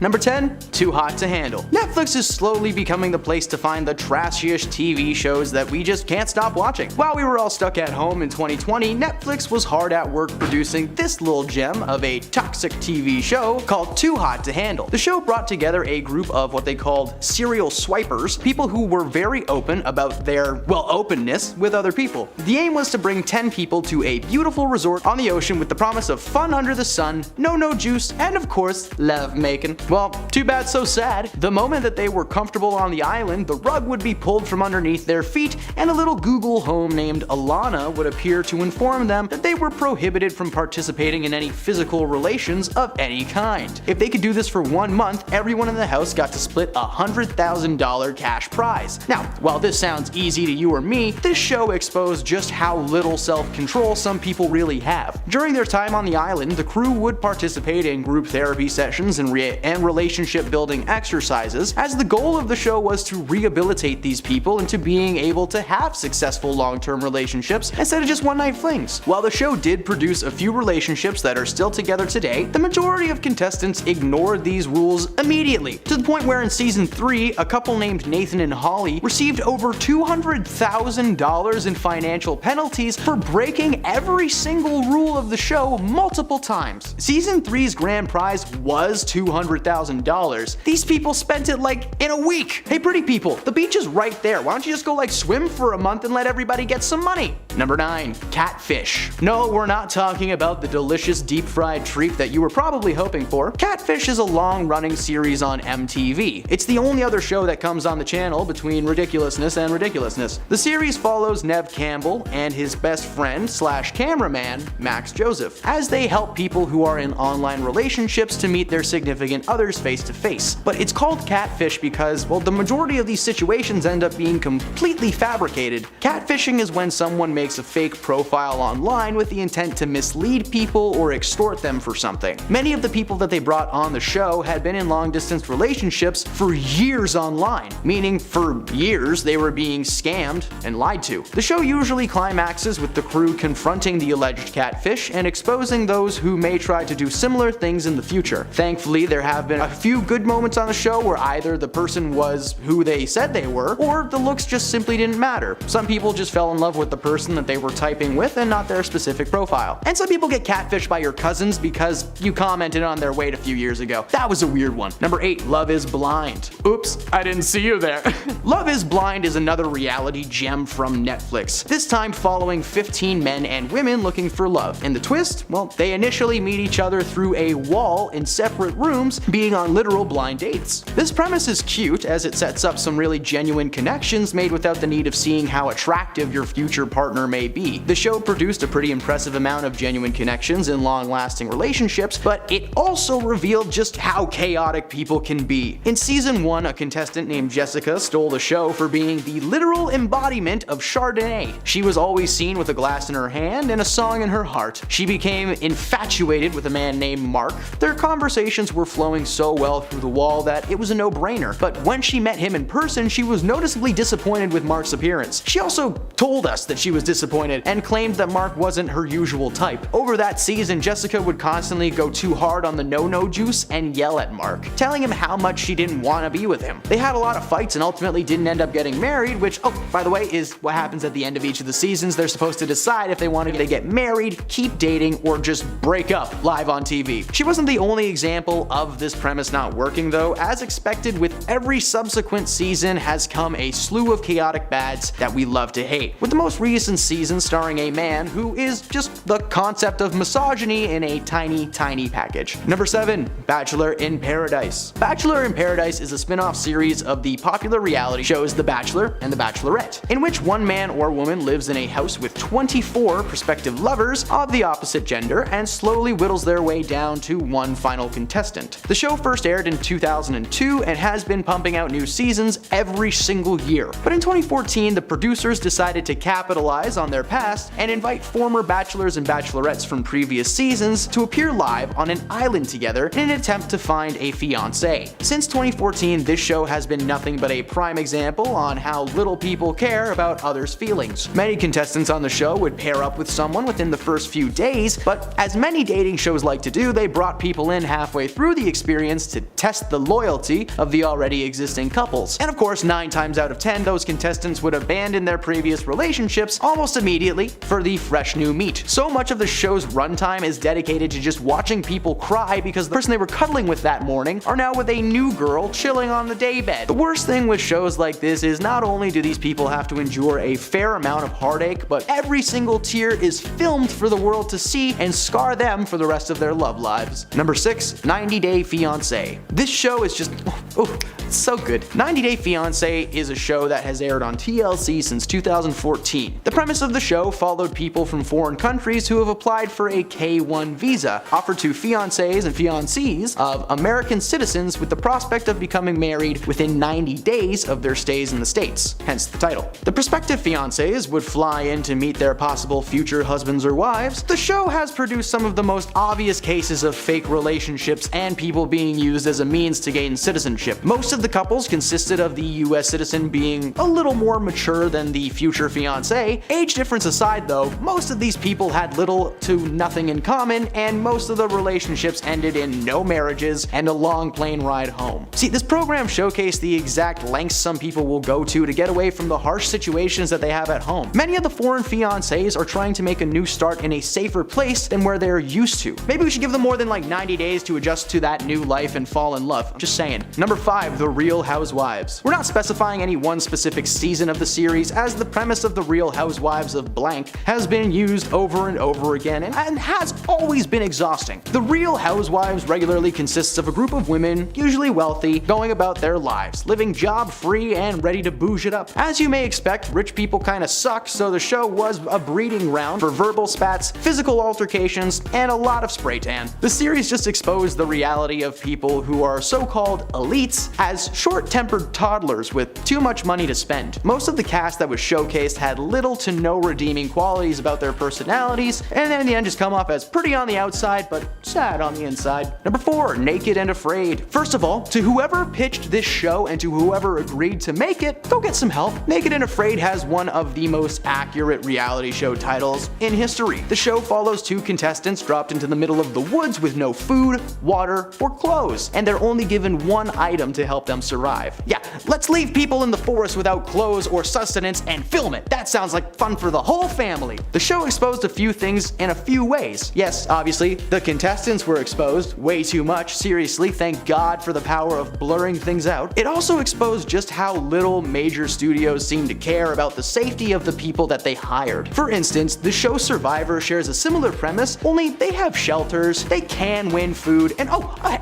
Number 10. Too Hot to Handle. Netflix is slowly becoming the place to find the trashiest TV shows that we just can't stop watching. While we were all stuck at home in 2020, Netflix was hard at work producing this little gem of a toxic TV show called Too Hot to Handle. The show brought together a group of what they called serial swipers, people who were very open about their, well, openness with other people. The aim was to bring 10 people to a beautiful resort on the ocean with the promise of fun under the sun, no juice, and of course, love making. Well, too bad so sad. The moment that they were comfortable on the island, the rug would be pulled from underneath their feet, and a little Google Home named Alana would appear to inform them that they were prohibited from participating in any physical relations of any kind. If they could do this for 1 month, everyone in the house got to split a $100,000 cash prize. Now, while this sounds easy to you or me, this show exposed just how little self-control some people really have. During their time on the island, the crew would participate in group therapy sessions and relationship building exercises, as the goal of the show was to rehabilitate these people into being able to have successful long-term relationships instead of just one-night flings. While the show did produce a few relationships that are still together today, the majority of contestants ignored these rules immediately, to the point where in season 3, a couple named Nathan and Holly received over $200,000 in financial penalties for breaking every single rule of the show multiple times. Season 3's grand prize was $200,000. These people spent it like in a week. Hey pretty people, the beach is right there. Why don't you just go like swim for a month and let everybody get some money? Number 9. Catfish. No, we're not talking about the delicious deep fried treat that you were probably hoping for. Catfish is a long-running series on MTV. It's the only other show that comes on the channel between ridiculousness and ridiculousness. The series follows Nev Campbell and his best friend slash cameraman, Max Joseph, as they help people who are in online relationships to meet their significant others face to face. But it's called catfish because, well, the majority of these situations end up being completely fabricated. Catfishing is when someone makes a fake profile online with the intent to mislead people or extort them for something. Many of the people that they brought on the show had been in long-distance relationships for years online, meaning for years they were being scammed and lied to. The show usually climaxes with the crew confronting the alleged catfish and exposing those who may try to do similar things in the future. Thankfully, there have been a few good moments on the show where either the person was who they said they were, or the looks just simply didn't matter. Some people just fell in love with the person that they were typing with and not their specific profile. And some people get catfished by your cousins because you commented on their weight a few years ago. That was a weird one. Number 8. Love is Blind. Oops, I didn't see you there. Love is Blind is another reality gem from Netflix, this time following 15 men and women looking for love. And the twist? Well, they initially meet each other through a wall in separate rooms, being on literal blind dates. This premise is cute as it sets up some really genuine connections made without the need of seeing how attractive your future partner may be. The show produced a pretty impressive amount of genuine connections in long-lasting relationships, but it also revealed just how chaotic people can be. In season 1, a contestant named Jessica stole the show for being the literal embodiment of Chardonnay. She was always seen with a glass in her hand and a song in her heart. She became infatuated with a man named Mark. Their conversations were flowing so well through the wall that it was a no-brainer, but when she met him in person, she was noticeably disappointed with Mark's appearance. She also told us that she was disappointed and claimed that Mark wasn't her usual type. Over that season, Jessica would constantly go too hard on the no juice and yell at Mark, telling him how much she didn't want to be with him. They had a lot of fights and ultimately didn't end up getting married, which, oh, by the way, is what happens at the end of each of the seasons. They're supposed to decide if they want to get married, keep dating, or just break up live on TV. She wasn't the only example of this premise not working though. As expected, with every subsequent season has come a slew of chaotic bads that we love to hate, with the most recent season starring a man who is just the concept of misogyny in a tiny package. Number 7. Bachelor in Paradise. Bachelor in Paradise is a spin-off series of the popular reality shows The Bachelor and The Bachelorette, in which one man or woman lives in a house with 24 prospective lovers of the opposite gender and slowly whittles their way down to one final contestant. The show first aired in 2002 and has been pumping out new seasons every single year. But in 2014, the producers decided to capitalize on their past and invite former bachelors and bachelorettes from previous seasons to appear live on an island together in an attempt to find a fiancé. Since 2014, this show has been nothing but a prime example on how little people care about others' feelings. Many contestants on the show would pair up with someone within the first few days, but as many dating shows like to do, they brought people in halfway through the experience experience to test the loyalty of the already existing couples. And of course, 9 times out of 10, those contestants would abandon their previous relationships almost immediately for the fresh new meat. So much of the show's runtime is dedicated to just watching people cry because the person they were cuddling with that morning are now with a new girl chilling on the daybed. The worst thing with shows like this is not only do these people have to endure a fair amount of heartache, but every single tear is filmed for the world to see and scar them for the rest of their love lives. Number 6, 90 Day Fiancé. This show is just, it's so good. 90 Day Fiancé is a show that has aired on TLC since 2014. The premise of the show followed people from foreign countries who have applied for a K-1 visa, offered to fiancés and fiancées of American citizens with the prospect of becoming married within 90 days of their stays in the States, hence the title. The prospective fiancés would fly in to meet their possible future husbands or wives. The show has produced some of the most obvious cases of fake relationships and people being used as a means to gain citizenship. Most of the couples consisted of the US citizen being a little more mature than the future fiancé. Age difference aside though, most of these people had little to nothing in common, and most of the relationships ended in no marriages and a long plane ride home. See, this program showcased the exact lengths some people will go to get away from the harsh situations that they have at home. Many of the foreign fiancés are trying to make a new start in a safer place than where they're used to. Maybe we should give them more than like 90 days to adjust to that new life and fall in love. I'm just saying. Number 5, The Real Housewives. We're not specifying any one specific season of the series, as the premise of The Real Housewives of blank has been used over and over again and has always been exhausting. The Real Housewives regularly consists of a group of women, usually wealthy, going about their lives, living job-free and ready to bouge it up. As you may expect, rich people kinda suck, so the show was a breeding ground for verbal spats, physical altercations, and a lot of spray tan. The series just exposed the reality of people who are so-called elites as short-tempered toddlers with too much money to spend. Most of the cast that was showcased had little to no redeeming qualities about their personalities, and then in the end just come off as pretty on the outside but sad on the inside. Number 4, Naked and Afraid. First of all, to whoever pitched this show and to whoever agreed to make it, go get some help. Naked and Afraid has one of the most accurate reality show titles in history. The show follows 2 contestants dropped into the middle of the woods with no food, water, or clothes, and they're only given one item to help them survive. Yeah, let's leave people in the forest without clothes or sustenance and film it. That sounds like fun for the whole family. The show exposed a few things in a few ways. Yes, obviously, the contestants were exposed way too much. Seriously, thank God for the power of blurring things out. It also exposed just how little major studios seem to care about the safety of the people that they hired. For instance, the show Survivor shares a similar premise, only they have shelters, they can win food, and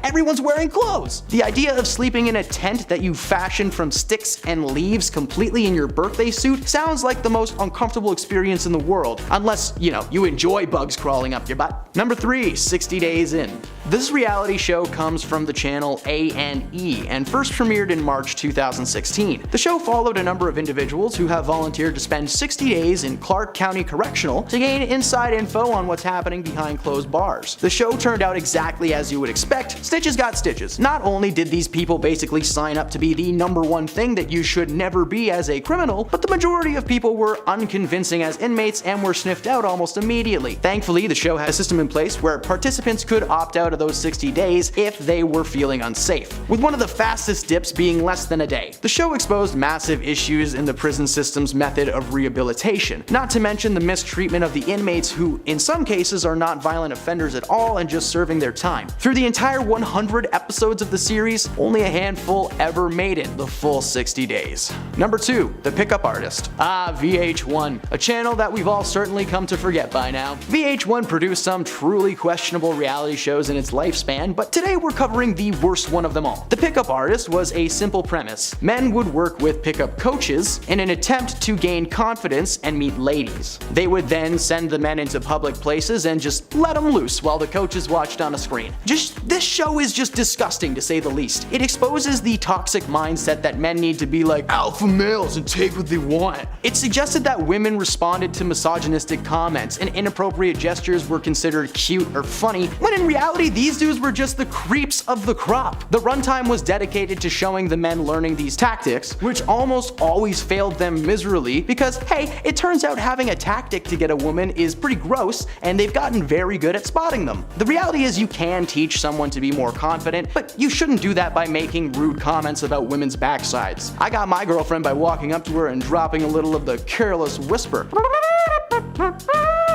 everyone's wearing clothes. The idea of sleeping in a tent that you fashioned from sticks and leaves completely in your birthday suit sounds like the most uncomfortable experience in the world, unless, you enjoy bugs crawling up your butt. Number 3, 60 Days In. This reality show comes from the channel A&E and first premiered in March 2016. The show followed a number of individuals who have volunteered to spend 60 days in Clark County Correctional to gain inside info on what's happening behind closed bars. The show turned out exactly as you would expect. Stitches got stitches. Not only did these people basically sign up to be the #1 thing that you should never be as a criminal, but the majority of people were unconvincing as inmates and were sniffed out almost immediately. Thankfully, the show had a system in place where participants could opt out of those 60 days if they were feeling unsafe, with one of the fastest dips being less than a day. The show exposed massive issues in the prison system's method of rehabilitation, not to mention the mistreatment of the inmates who, in some cases, are not violent offenders at all and just serving their time. Through the entire 100 episodes of the series, only a handful ever made it the full 60 days. Number 2, The Pickup Artist. VH1, a channel that we've all certainly come to forget by now. VH1 produced some truly questionable reality shows in its lifespan, but today we're covering the worst one of them all. The Pickup Artist was a simple premise. Men would work with pickup coaches in an attempt to gain confidence and meet ladies. They would then send the men into public places and just let them loose while the coaches watched on a screen. This show is just disgusting to say the least. It exposes the toxic mindset that men need to be like alpha males and take what they want. It suggested that women responded to misogynistic comments and inappropriate gestures were considered cute or funny, when in reality these dudes were just the creeps of the crop. The runtime was dedicated to showing the men learning these tactics, which almost always failed them miserably because, hey, it turns out having a tactic to get a woman is pretty gross, and they've gotten very good at spotting them. The reality is you can teach someone to be more confident, but you shouldn't do that by making rude comments about women's backsides. I got my girlfriend by walking up to her and dropping a little of the careless whisper.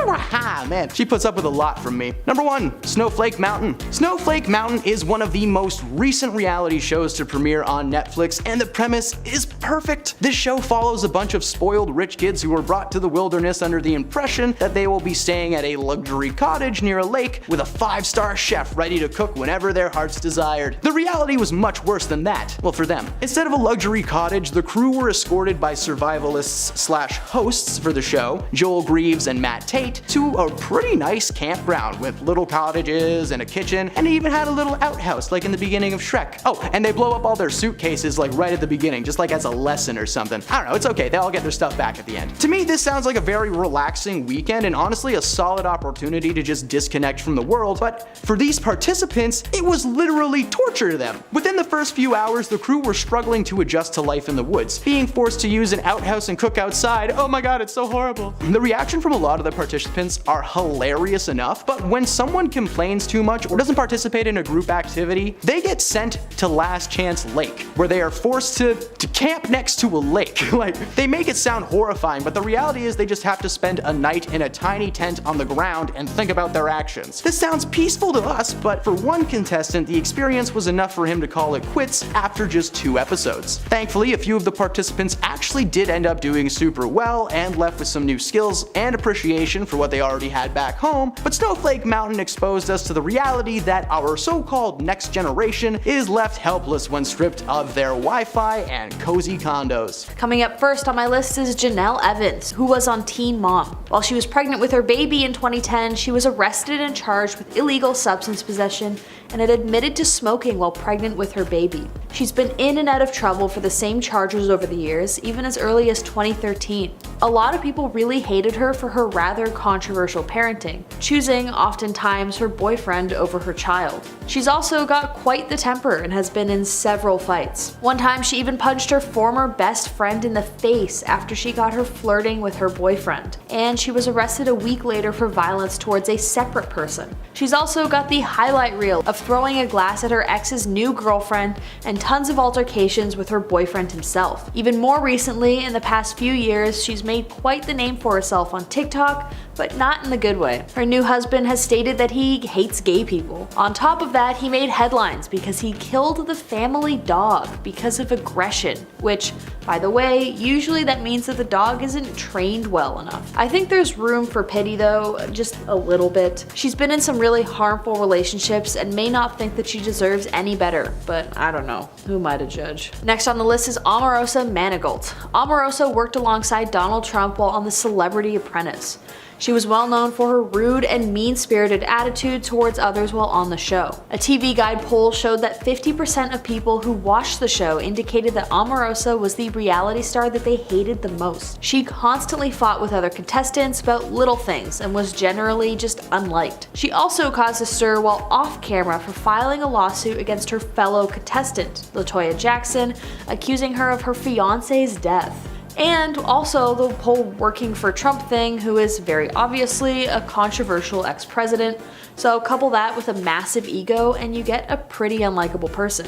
Ha, man, she puts up with a lot from me. Number 1, Snowflake Mountain. Snowflake Mountain is one of the most recent reality shows to premiere on Netflix, and the premise is perfect. This show follows a bunch of spoiled rich kids who were brought to the wilderness under the impression that they will be staying at a luxury cottage near a lake with a 5-star chef ready to cook whenever their hearts desired. The reality was much worse than that. Well, for them. Instead of a luxury cottage, the crew were escorted by survivalists/hosts for the show, Joel Greaves and Matt Tate, to a pretty nice campground with little cottages and a kitchen, and it even had a little outhouse like in the beginning of Shrek. Oh, and they blow up all their suitcases like right at the beginning, just like as a lesson or something. I don't know, it's okay, they all get their stuff back at the end. To me, this sounds like a very relaxing weekend and honestly a solid opportunity to just disconnect from the world, but for these participants, it was literally torture to them. Within the first few hours, the crew were struggling to adjust to life in the woods, being forced to use an outhouse and cook outside. Oh my god, it's so horrible. The reaction from a lot of the participants are hilarious enough, but when someone complains too much or doesn't participate in a group activity, they get sent to Last Chance Lake, where they are forced to camp next to a lake. Like, they make it sound horrifying, but the reality is they just have to spend a night in a tiny tent on the ground and think about their actions. This sounds peaceful to us, but for one contestant, the experience was enough for him to call it quits after just 2 episodes. Thankfully, a few of the participants actually did end up doing super well and left with some new skills and appreciation for what they already had back home, but Snowflake Mountain exposed us to the reality that our so-called next generation is left helpless when stripped of their Wi-Fi and cozy condos. Coming up first on my list is Janelle Evans, who was on Teen Mom. While she was pregnant with her baby in 2010, she was arrested and charged with illegal substance possession and had admitted to smoking while pregnant with her baby. She's been in and out of trouble for the same charges over the years, even as early as 2013. A lot of people really hated her for her rather controversial parenting, choosing oftentimes her boyfriend over her child. She's also got quite the temper and has been in several fights. One time she even punched her former best friend in the face after she got her flirting with her boyfriend, and she was arrested a week later for violence towards a separate person. She's also got the highlight reel of throwing a glass at her ex's new girlfriend and tons of altercations with her boyfriend himself. Even more recently, in the past few years, she's made quite the name for herself on TikTok, but not in the good way. Her new husband has stated that he hates gay people. On top of that, he made headlines because he killed the family dog because of aggression, which, by the way, usually that means that the dog isn't trained well enough. I think there's room for pity though, just a little bit. She's been in some really harmful relationships and may not think that she deserves any better, but I don't know. Who am I to judge? Next on the list is Omarosa Manigault. Omarosa worked alongside Donald Trump while on The Celebrity Apprentice. She was well known for her rude and mean-spirited attitude towards others while on the show. A TV Guide poll showed that 50% of people who watched the show indicated that Omarosa was the reality star that they hated the most. She constantly fought with other contestants about little things and was generally just unliked. She also caused a stir while off camera for filing a lawsuit against her fellow contestant, LaToya Jackson, accusing her of her fiance's death. And also the whole working for Trump thing, who is very obviously a controversial ex-president. So couple that with a massive ego and you get a pretty unlikable person.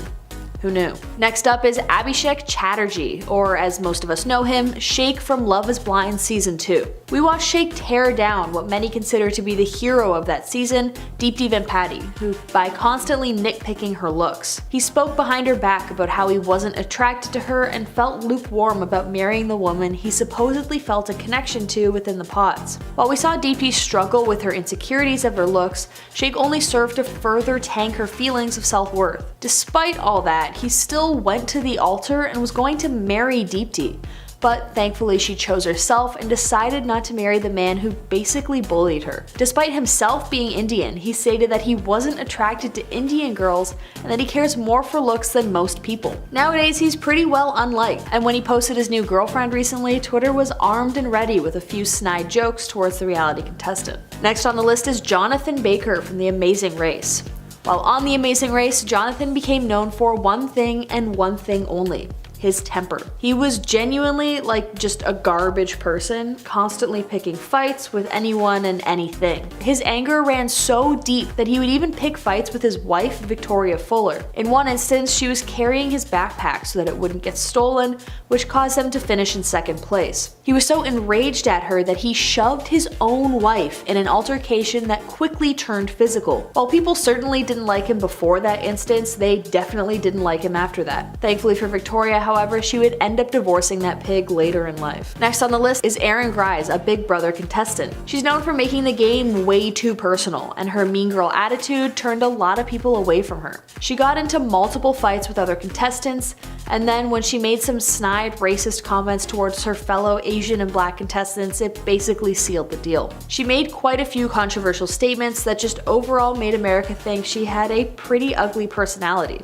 Who knew? Next up is Abhishek Chatterjee, or as most of us know him, Shake from Love is Blind Season 2. We watched Shake tear down what many consider to be the hero of that season, Deepti Vempati, who by constantly nitpicking her looks. He spoke behind her back about how he wasn't attracted to her and felt lukewarm about marrying the woman he supposedly felt a connection to within the pods. While we saw Deepti struggle with her insecurities of her looks, Shake only served to further tank her feelings of self-worth. Despite all that, he still went to the altar and was going to marry Deepti. But thankfully she chose herself and decided not to marry the man who basically bullied her. Despite himself being Indian, he stated that he wasn't attracted to Indian girls and that he cares more for looks than most people. Nowadays he's pretty well unliked, and when he posted his new girlfriend recently, Twitter was armed and ready with a few snide jokes towards the reality contestant. Next on the list is Jonathan Baker from The Amazing Race. While on The Amazing Race, Jonathan became known for one thing and one thing only: his temper. He was genuinely just a garbage person, constantly picking fights with anyone and anything. His anger ran so deep that he would even pick fights with his wife, Victoria Fuller. In one instance, she was carrying his backpack so that it wouldn't get stolen, which caused him to finish in second place. He was so enraged at her that he shoved his own wife in an altercation that quickly turned physical. While people certainly didn't like him before that instance, they definitely didn't like him after that. Thankfully for Victoria, however, she would end up divorcing that pig later in life. Next on the list is Erin Grimes, a Big Brother contestant. She's known for making the game way too personal, and her mean girl attitude turned a lot of people away from her. She got into multiple fights with other contestants, and then when she made some snide racist comments towards her fellow Asian and Black contestants, it basically sealed the deal. She made quite a few controversial statements that just overall made America think she had a pretty ugly personality.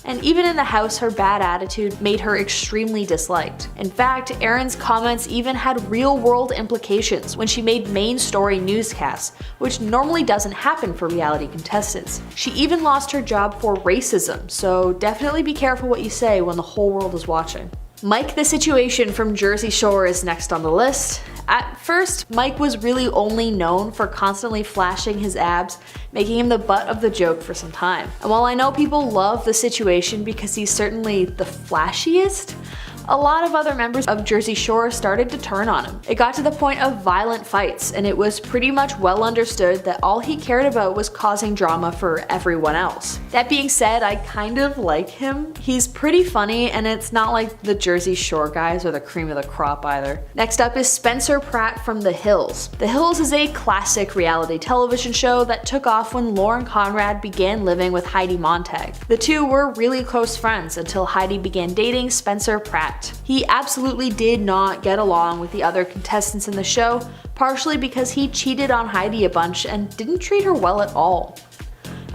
And even in the house, her bad attitude made her extremely disliked. In fact, Erin's comments even had real-world implications when she made main story newscasts, which normally doesn't happen for reality contestants. She even lost her job for racism, so definitely be careful what you say when the whole world is watching. Mike the Situation from Jersey Shore is next on the list. At first, Mike was really only known for constantly flashing his abs, making him the butt of the joke for some time. And while I know people love The Situation because he's certainly the flashiest, a lot of other members of Jersey Shore started to turn on him. It got to the point of violent fights, and it was pretty much well understood that all he cared about was causing drama for everyone else. That being said, I kind of like him. He's pretty funny, and it's not like the Jersey Shore guys are the cream of the crop either. Next up is Spencer Pratt from The Hills. The Hills is a classic reality television show that took off when Lauren Conrad began living with Heidi Montag. The two were really close friends until Heidi began dating Spencer Pratt. He absolutely did not get along with the other contestants in the show, partially because he cheated on Heidi a bunch and didn't treat her well at all.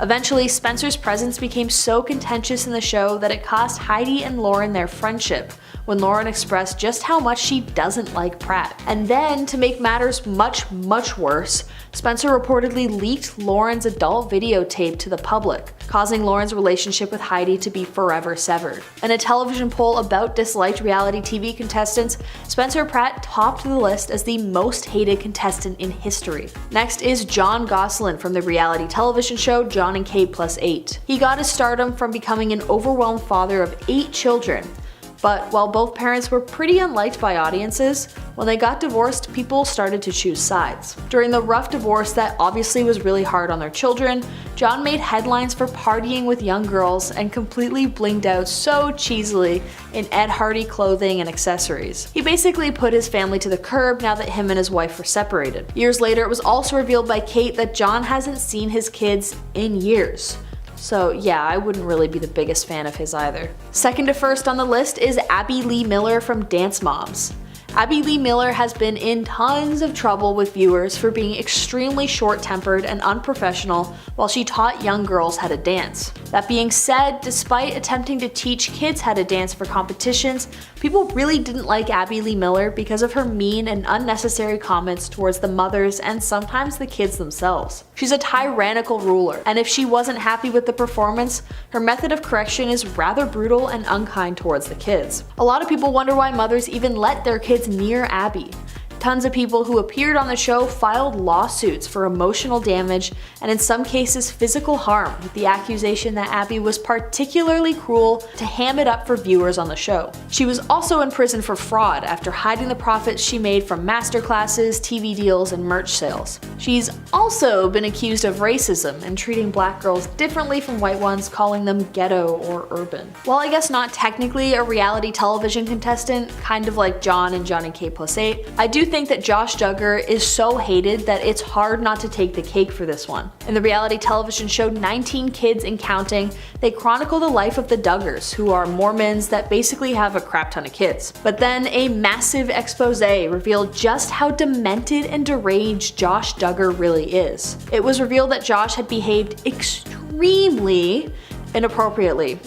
Eventually, Spencer's presence became so contentious in the show that it cost Heidi and Lauren their friendship, when Lauren expressed just how much she doesn't like Pratt. And then, to make matters much worse, Spencer reportedly leaked Lauren's adult videotape to the public, causing Lauren's relationship with Heidi to be forever severed. In a television poll about disliked reality TV contestants, Spencer Pratt topped the list as the most hated contestant in history. Next is Jon Gosselin from the reality television show Jon and Kate Plus 8. He got his stardom from becoming an overwhelmed father of 8 children. But while both parents were pretty unliked by audiences, when they got divorced, people started to choose sides. During the rough divorce that obviously was really hard on their children, Jon made headlines for partying with young girls and completely blinged out so cheesily in Ed Hardy clothing and accessories. He basically put his family to the curb now that him and his wife were separated. Years later, it was also revealed by Kate that Jon hasn't seen his kids in years. So yeah, I wouldn't really be the biggest fan of his either. Second to first on the list is Abby Lee Miller from Dance Moms. Abby Lee Miller has been in tons of trouble with viewers for being extremely short-tempered and unprofessional while she taught young girls how to dance. That being said, despite attempting to teach kids how to dance for competitions, people really didn't like Abby Lee Miller because of her mean and unnecessary comments towards the mothers and sometimes the kids themselves. She's a tyrannical ruler, and if she wasn't happy with the performance, her method of correction is rather brutal and unkind towards the kids. A lot of people wonder why mothers even let their kids near Abby. Tons of people who appeared on the show filed lawsuits for emotional damage and in some cases physical harm, with the accusation that Abby was particularly cruel to ham it up for viewers on the show. She was also in prison for fraud after hiding the profits she made from masterclasses, TV deals, and merch sales. She's also been accused of racism and treating black girls differently from white ones, calling them ghetto or urban. While I guess not technically a reality television contestant, kind of like Jon and Jon and Kate Plus 8, I do think that Josh Duggar is so hated that it's hard not to take the cake for this one. In the reality television show 19 Kids and Counting, they chronicle the life of the Duggars, who are Mormons that basically have a crap ton of kids. But then a massive expose revealed just how demented and deranged Josh Duggar really is. It was revealed that Josh had behaved extremely inappropriately.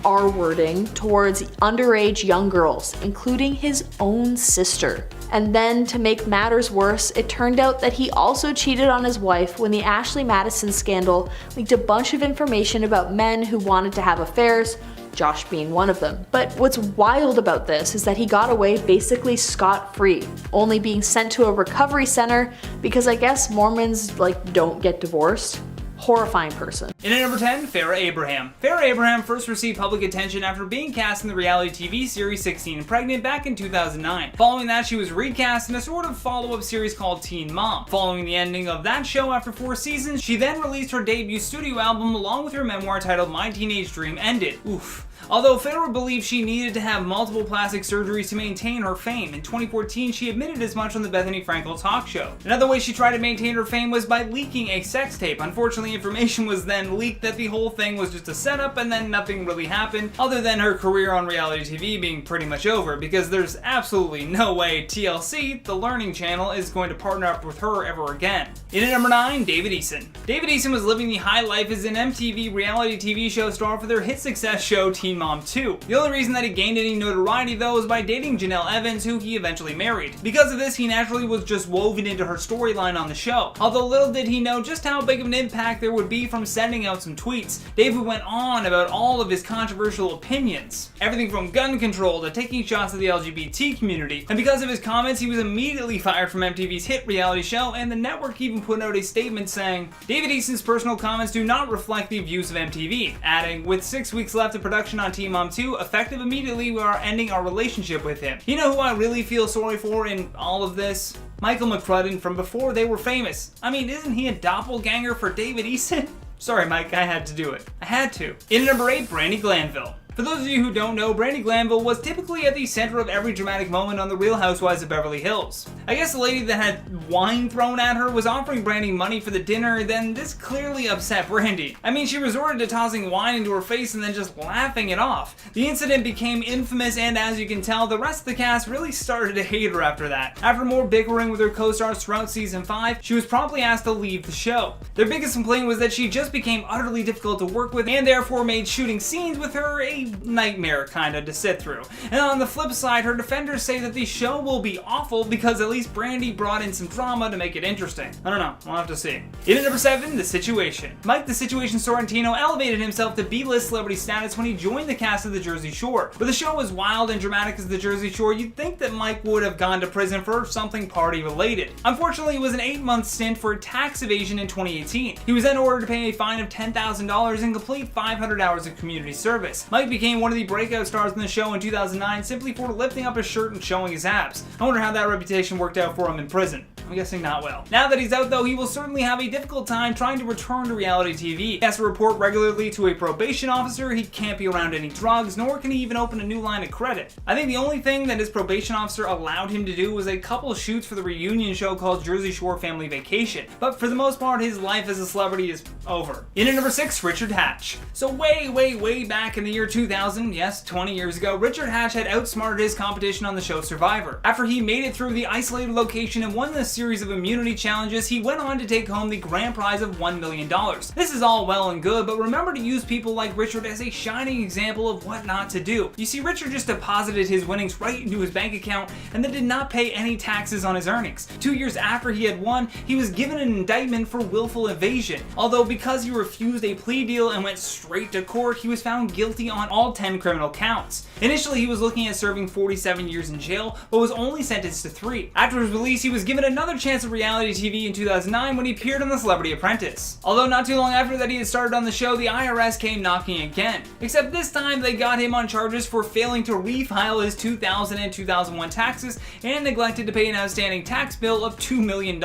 R-wording towards underage young girls, including his own sister. And then, to make matters worse, it turned out that he also cheated on his wife when the Ashley Madison scandal leaked a bunch of information about men who wanted to have affairs, Josh being one of them. But what's wild about this is that he got away basically scot-free, only being sent to a recovery center because I guess Mormons don't get divorced. Horrifying person. In at number 10, Farrah Abraham. Farrah Abraham first received public attention after being cast in the reality TV series 16 and Pregnant back in 2009. Following that, she was recast in a sort of follow-up series called Teen Mom. Following the ending of that show after 4 seasons, she then released her debut studio album along with her memoir titled My Teenage Dream Ended. Oof. Although Farrah believed she needed to have multiple plastic surgeries to maintain her fame, in 2014 she admitted as much on the Bethany Frankel talk show. Another way she tried to maintain her fame was by leaking a sex tape. Unfortunately, information was then leaked that the whole thing was just a setup and then nothing really happened, other than her career on reality TV being pretty much over, because there's absolutely no way TLC, the learning channel, is going to partner up with her ever again. In at number 9, David Eason. David Eason was living the high life as an MTV reality TV show star for their hit success show Teen Mom 2. The only reason that he gained any notoriety though was by dating Janelle Evans, who he eventually married. Because of this, he naturally was just woven into her storyline on the show. Although little did he know just how big of an impact there would be from sending out some tweets. David went on about all of his controversial opinions. Everything from gun control to taking shots at the LGBT community. And because of his comments, he was immediately fired from MTV's hit reality show, and the network even put out a statement saying, David Eason's personal comments do not reflect the views of MTV, adding, with 6 weeks left of production on Teen Mom 2, effective immediately, we are ending our relationship with him. You know who I really feel sorry for in all of this? Michael McCrudden from before they were famous. I mean, isn't he a doppelganger for David Eason? Sorry, Mike, I had to do it. I had to. In at number 8, Brandi Glanville. For those of you who don't know, Brandi Glanville was typically at the center of every dramatic moment on The Real Housewives of Beverly Hills. I guess the lady that had wine thrown at her was offering Brandi money for the dinner, then this clearly upset Brandi. I mean, she resorted to tossing wine into her face and then just laughing it off. The incident became infamous, and as you can tell, the rest of the cast really started to hate her after that. After more bickering with her co-stars throughout season 5, she was promptly asked to leave the show. Their biggest complaint was that she just became utterly difficult to work with and therefore made shooting scenes with her a nightmare kinda to sit through. And on the flip side, her defenders say that the show will be awful because at least Brandi brought in some drama to make it interesting. I don't know, we'll have to see. In at number 7, The Situation. Mike the Situation Sorrentino elevated himself to B-list celebrity status when he joined the cast of The Jersey Shore. But the show was wild and dramatic as The Jersey Shore, you'd think that Mike would have gone to prison for something party related. Unfortunately, it was an 8-month stint for tax evasion in 2018. He was then ordered to pay a fine of $10,000 and complete 500 hours of community service. Mike became one of the breakout stars in the show in 2009 simply for lifting up his shirt and showing his abs. I wonder how that reputation worked out for him in prison. I'm guessing not well. Now that he's out though, he will certainly have a difficult time trying to return to reality TV. He has to report regularly to a probation officer, he can't be around any drugs, nor can he even open a new line of credit. I think the only thing that his probation officer allowed him to do was a couple shoots for the reunion show called Jersey Shore Family Vacation. But for the most part, his life as a celebrity is over. In at number 6, Richard Hatch. So way back in the year 2000, yes, 20 years ago, Richard Hatch had outsmarted his competition on the show Survivor. After he made it through the isolated location and won the series of immunity challenges, he went on to take home the grand prize of $1 million. This is all well and good, but remember to use people like Richard as a shining example of what not to do. You see, Richard just deposited his winnings right into his bank account and then did not pay any taxes on his earnings. 2 years after he had won, he was given an indictment for willful evasion. Although because he refused a plea deal and went straight to court, he was found guilty on all 10 criminal counts. Initially, he was looking at serving 47 years in jail, but was only sentenced to 3. After his release, he was given another chance at reality TV in 2009 when he appeared on The Celebrity Apprentice. Although not too long after that he had started on the show, the IRS came knocking again. Except this time, they got him on charges for failing to refile his 2000 and 2001 taxes and neglected to pay an outstanding tax bill of $2 million.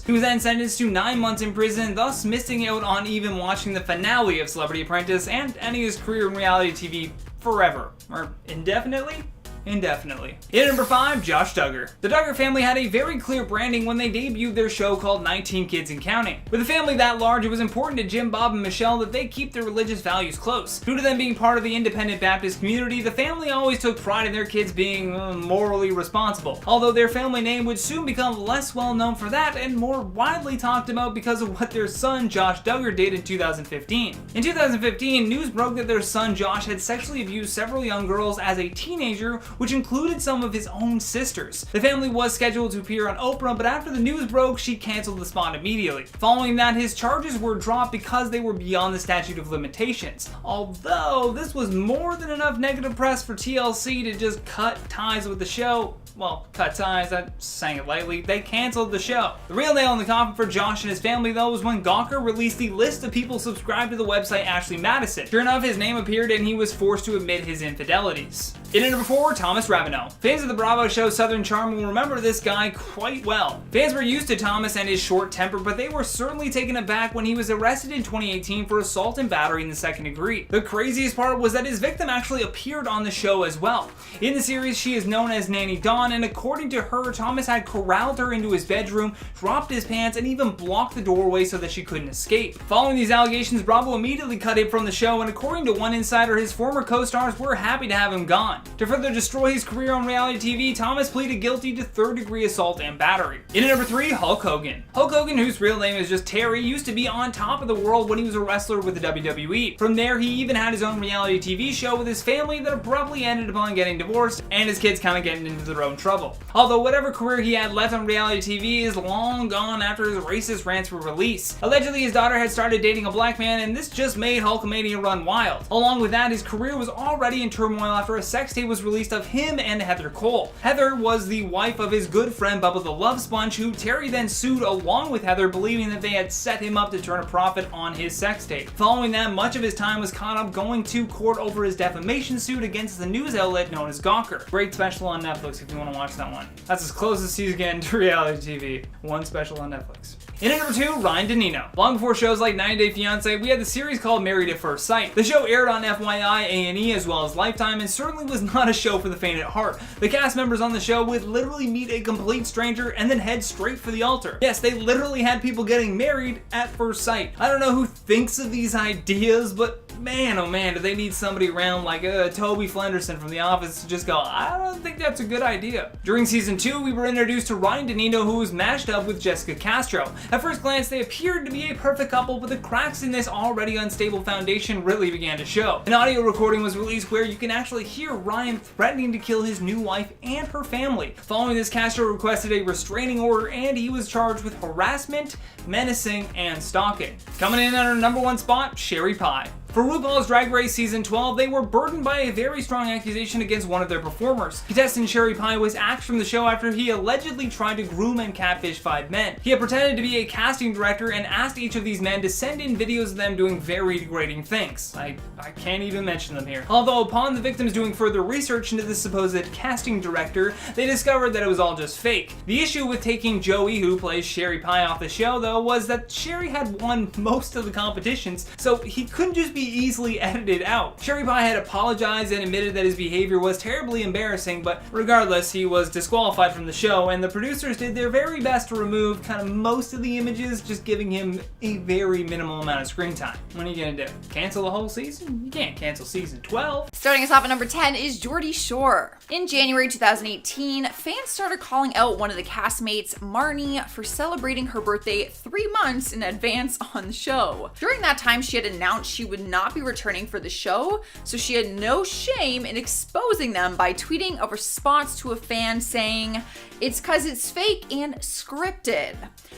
He was then sentenced to 9 months in prison, thus missing out on even watching the finale of Celebrity Apprentice and ending his career in reality TV forever. Or indefinitely? indefinitely. In at number 5, Josh Duggar. The Duggar family had a very clear branding when they debuted their show called 19 Kids and Counting. With a family that large, it was important to Jim, Bob, and Michelle that they keep their religious values close. Due to them being part of the independent Baptist community, the family always took pride in their kids being morally responsible. Although their family name would soon become less well known for that and more widely talked about because of what their son Josh Duggar did in 2015. In 2015, news broke that their son Josh had sexually abused several young girls as a teenager, which included some of his own sisters. The family was scheduled to appear on Oprah, but after the news broke, she canceled the spot immediately. Following that, his charges were dropped because they were beyond the statute of limitations. Although this was more than enough negative press for TLC to just cut ties with the show. Well, cut ties, I'm saying it lightly, they canceled the show. The real nail in the coffin for Josh and his family though was when Gawker released the list of people subscribed to the website Ashley Madison. Sure enough, his name appeared and he was forced to admit his infidelities. In at number 4, Thomas Ravenel. Fans of the Bravo show Southern Charm will remember this guy quite well. Fans were used to Thomas and his short temper, but they were certainly taken aback when he was arrested in 2018 for assault and battery in the second degree. The craziest part was that his victim actually appeared on the show as well. In the series, she is known as Nanny Dawn, and according to her, Thomas had corralled her into his bedroom, dropped his pants, and even blocked the doorway so that she couldn't escape. Following these allegations, Bravo immediately cut him from the show, and according to one insider, his former co-stars were happy to have him gone. To further destroy his career on reality TV, Thomas pleaded guilty to third-degree assault and battery. In at number 3, Hulk Hogan. Hulk Hogan, whose real name is just Terry, used to be on top of the world when he was a wrestler with the WWE. From there, he even had his own reality TV show with his family that abruptly ended upon getting divorced, and his kids kind of getting into their own trouble. Although whatever career he had left on reality TV is long gone after his racist rants were released. Allegedly, his daughter had started dating a black man, and this just made Hulkamania run wild. Along with that, his career was already in turmoil after a sex tape was released of him and Heather Cole. Heather was the wife of his good friend Bubba the Love Sponge, who Terry then sued along with Heather, believing that they had set him up to turn a profit on his sex tape. Following that, much of his time was caught up going to court over his defamation suit against the news outlet known as Gawker. Great special on Netflix if you want to watch that one. That's as close as he's getting to reality TV. One special on Netflix. In at number 2, Ryan DeNino. Long before shows like 90 Day Fiancé, we had the series called Married at First Sight. The show aired on FYI, A&E, as well as Lifetime, and certainly was not a show for the faint at heart. The cast members on the show would literally meet a complete stranger and then head straight for the altar. Yes, they literally had people getting married at first sight. I don't know who thinks of these ideas, but man, oh man, do they need somebody around like Toby Flenderson from The Office to just go, I don't think that's a good idea. During season 2, we were introduced to Ryan DeNino, who was mashed up with Jessica Castro. At first glance, they appeared to be a perfect couple, but the cracks in this already unstable foundation really began to show. An audio recording was released where you can actually hear Ryan threatening to kill his new wife and her family. Following this, Castro requested a restraining order, and he was charged with harassment, menacing, and stalking. Coming in at our number 1 spot, Sherry Pie. For RuPaul's Drag Race Season 12, they were burdened by a very strong accusation against one of their performers. Contestant Sherry Pie was axed from the show after he allegedly tried to groom and catfish 5 men. He had pretended to be a casting director and asked each of these men to send in videos of them doing very degrading things. I can't even mention them here. Although upon the victims doing further research into the supposed casting director, they discovered that it was all just fake. The issue with taking Joey, who plays Sherry Pie, off the show though, was that Sherry had won most of the competitions, so he couldn't just be easily edited out. Sherry Pie had apologized and admitted that his behavior was terribly embarrassing, but regardless, he was disqualified from the show, and the producers did their very best to remove kind of most of the images, just giving him a very minimal amount of screen time. What are you gonna do? Cancel the whole season? You can't cancel season 12. Starting us off at number 10 is Geordie Shore. In January 2018, fans started calling out one of the castmates, Marnie, for celebrating her birthday 3 months in advance on the show. During that time, she had announced she would not be returning for the show, so she had no shame in exposing them by tweeting a response to a fan saying, "It's 'cause it's fake and scripted."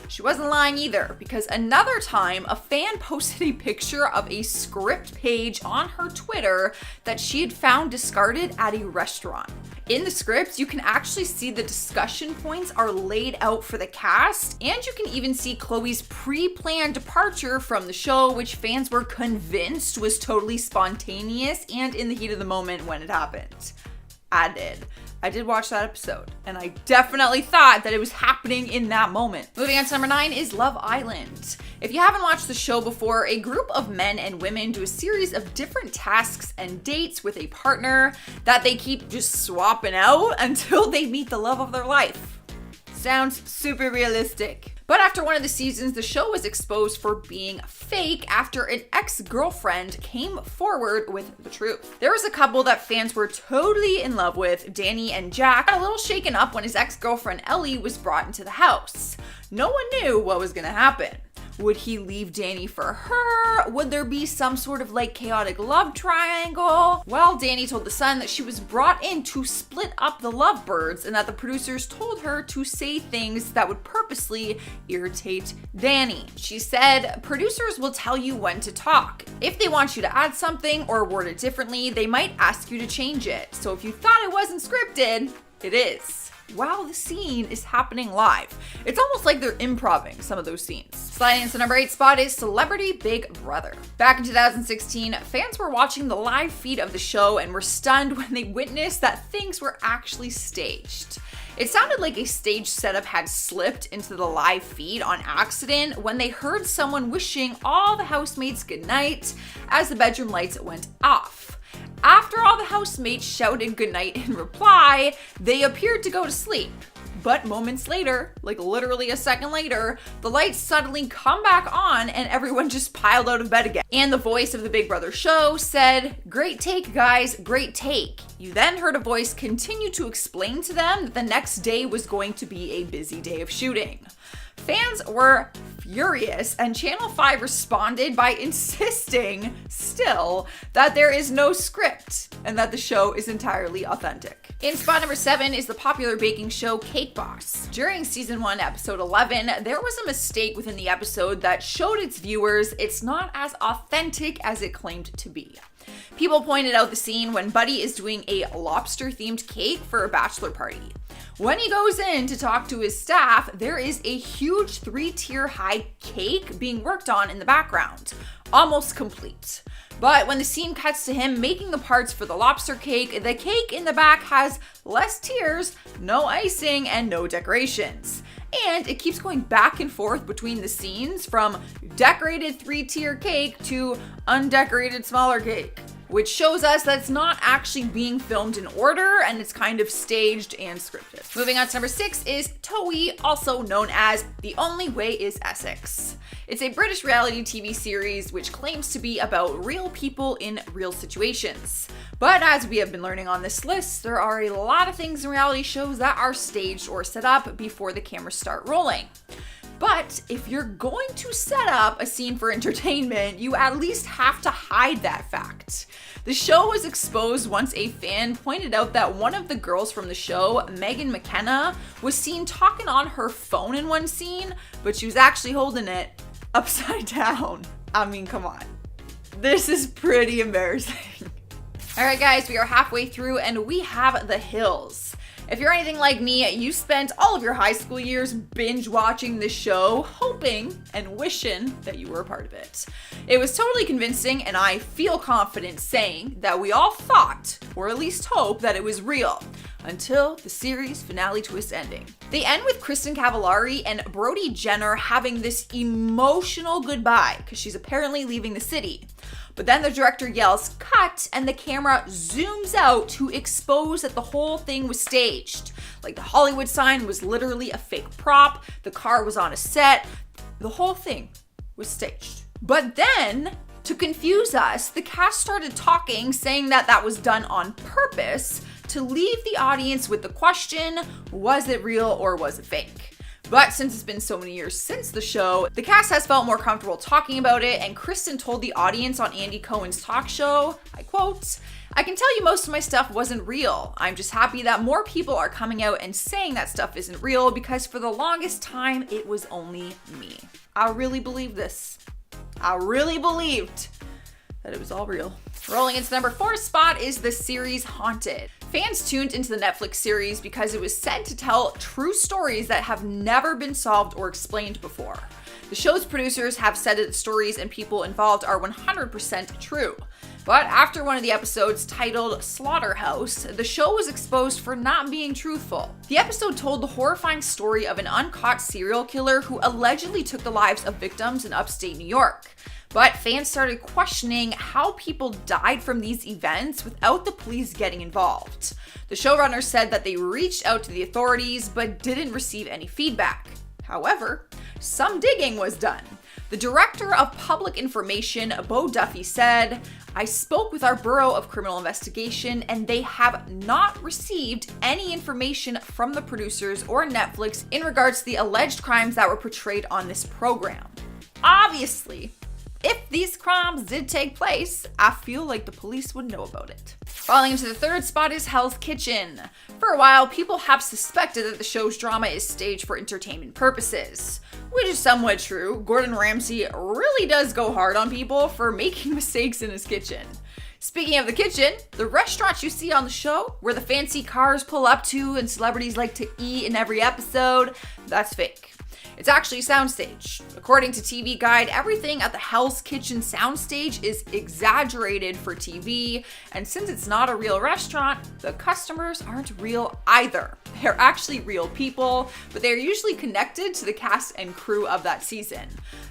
She wasn't lying either, because another time a fan posted a picture of a script page on her Twitter that she had found discarded at a restaurant. In the script, you can actually see the discussion points are laid out for the cast, and you can even see Chloe's pre-planned departure from the show, which fans were convinced was totally spontaneous and in the heat of the moment when it happened. added. I did watch that episode, and I definitely thought that it was happening in that moment. Moving on to number 9 is Love Island. If you haven't watched the show before, a group of men and women do a series of different tasks and dates with a partner that they keep just swapping out until they meet the love of their life. Sounds super realistic. But after one of the seasons, the show was exposed for being fake after an ex-girlfriend came forward with the truth. There was a couple that fans were totally in love with. Danny and Jack got a little shaken up when his ex-girlfriend Ellie was brought into the house. No one knew what was gonna happen. Would he leave Danny for her? Would there be some sort of chaotic love triangle? Well, Danny told The Sun that she was brought in to split up the lovebirds and that the producers told her to say things that would purposely irritate Danny. She said, producers will tell you when to talk. If they want you to add something or word it differently, they might ask you to change it. So if you thought it wasn't scripted, it is. While the scene is happening live. It's almost like they're improvising some of those scenes. Sliding into the number 8 spot is Celebrity Big Brother. Back in 2016, fans were watching the live feed of the show and were stunned when they witnessed that things were actually staged. It sounded like a stage setup had slipped into the live feed on accident when they heard someone wishing all the housemates goodnight as the bedroom lights went off. After all the housemates shouted goodnight in reply, they appeared to go to sleep. But moments later, literally a second later, the lights suddenly come back on and everyone just piled out of bed again. And the voice of the Big Brother show said, "Great take, guys, great take." You then heard a voice continue to explain to them that the next day was going to be a busy day of shooting. Fans were furious, and Channel 5 responded by insisting still that there is no script and that the show is entirely authentic. In spot number 7 is the popular baking show Cake Boss. During season 1, episode 11, there was a mistake within the episode that showed its viewers it's not as authentic as it claimed to be. People pointed out the scene when Buddy is doing a lobster-themed cake for a bachelor party. When he goes in to talk to his staff, there is a huge 3-tier high cake being worked on in the background, almost complete. But when the scene cuts to him making the parts for the lobster cake, the cake in the back has less tiers, no icing, and no decorations. And it keeps going back and forth between the scenes from decorated 3-tier cake to undecorated smaller cake, which shows us that it's not actually being filmed in order and it's kind of staged and scripted. Moving on to number 6 is Towie, also known as The Only Way is Essex. It's a British reality TV series which claims to be about real people in real situations. But as we have been learning on this list, there are a lot of things in reality shows that are staged or set up before the cameras start rolling. But if you're going to set up a scene for entertainment, you at least have to hide that fact. The show was exposed once a fan pointed out that one of the girls from the show, Megan McKenna, was seen talking on her phone in one scene, but she was actually holding it upside down. I mean, come on. This is pretty embarrassing. All right, guys, we are halfway through and we have The Hills. If you're anything like me, you spent all of your high school years binge watching this show, hoping and wishing that you were a part of it. It was totally convincing, and I feel confident saying that we all thought, or at least hope, that it was real, until the series finale twist ending. They end with Kristen Cavallari and Brody Jenner having this emotional goodbye, because she's apparently leaving the city. But then the director yells, "Cut," and the camera zooms out to expose that the whole thing was staged. Like the Hollywood sign was literally a fake prop, the car was on a set, the whole thing was staged. But then, to confuse us, the cast started talking, saying that that was done on purpose to leave the audience with the question, was it real or was it fake? But since it's been so many years since the show, the cast has felt more comfortable talking about it, and Kristen told the audience on Andy Cohen's talk show, I quote, "I can tell you most of my stuff wasn't real. I'm just happy that more people are coming out and saying that stuff isn't real, because for the longest time, it was only me." I really believe this. I really believed that it was all real. Rolling into number 4 spot is the series Haunted. Fans tuned into the Netflix series because it was said to tell true stories that have never been solved or explained before. The show's producers have said that the stories and people involved are 100% true. But after one of the episodes titled Slaughterhouse, the show was exposed for not being truthful. The episode told the horrifying story of an uncaught serial killer who allegedly took the lives of victims in upstate New York. But fans started questioning how people died from these events without the police getting involved. The showrunners said that they reached out to the authorities but didn't receive any feedback. However, some digging was done. The director of public information, Bo Duffy, said, "I spoke with our Bureau of Criminal Investigation and they have not received any information from the producers or Netflix in regards to the alleged crimes that were portrayed on this program." Obviously, if these crimes did take place, I feel like the police would know about it. Falling into the third spot is Hell's Kitchen. For a while, people have suspected that the show's drama is staged for entertainment purposes, which is somewhat true. Gordon Ramsay really does go hard on people for making mistakes in his kitchen. Speaking of the kitchen, the restaurants you see on the show, where the fancy cars pull up to and celebrities like to eat in every episode, that's fake. It's actually a soundstage. According to TV Guide, everything at the Hell's Kitchen soundstage is exaggerated for TV, and since it's not a real restaurant, the customers aren't real either. They're actually real people, but they're usually connected to the cast and crew of that season.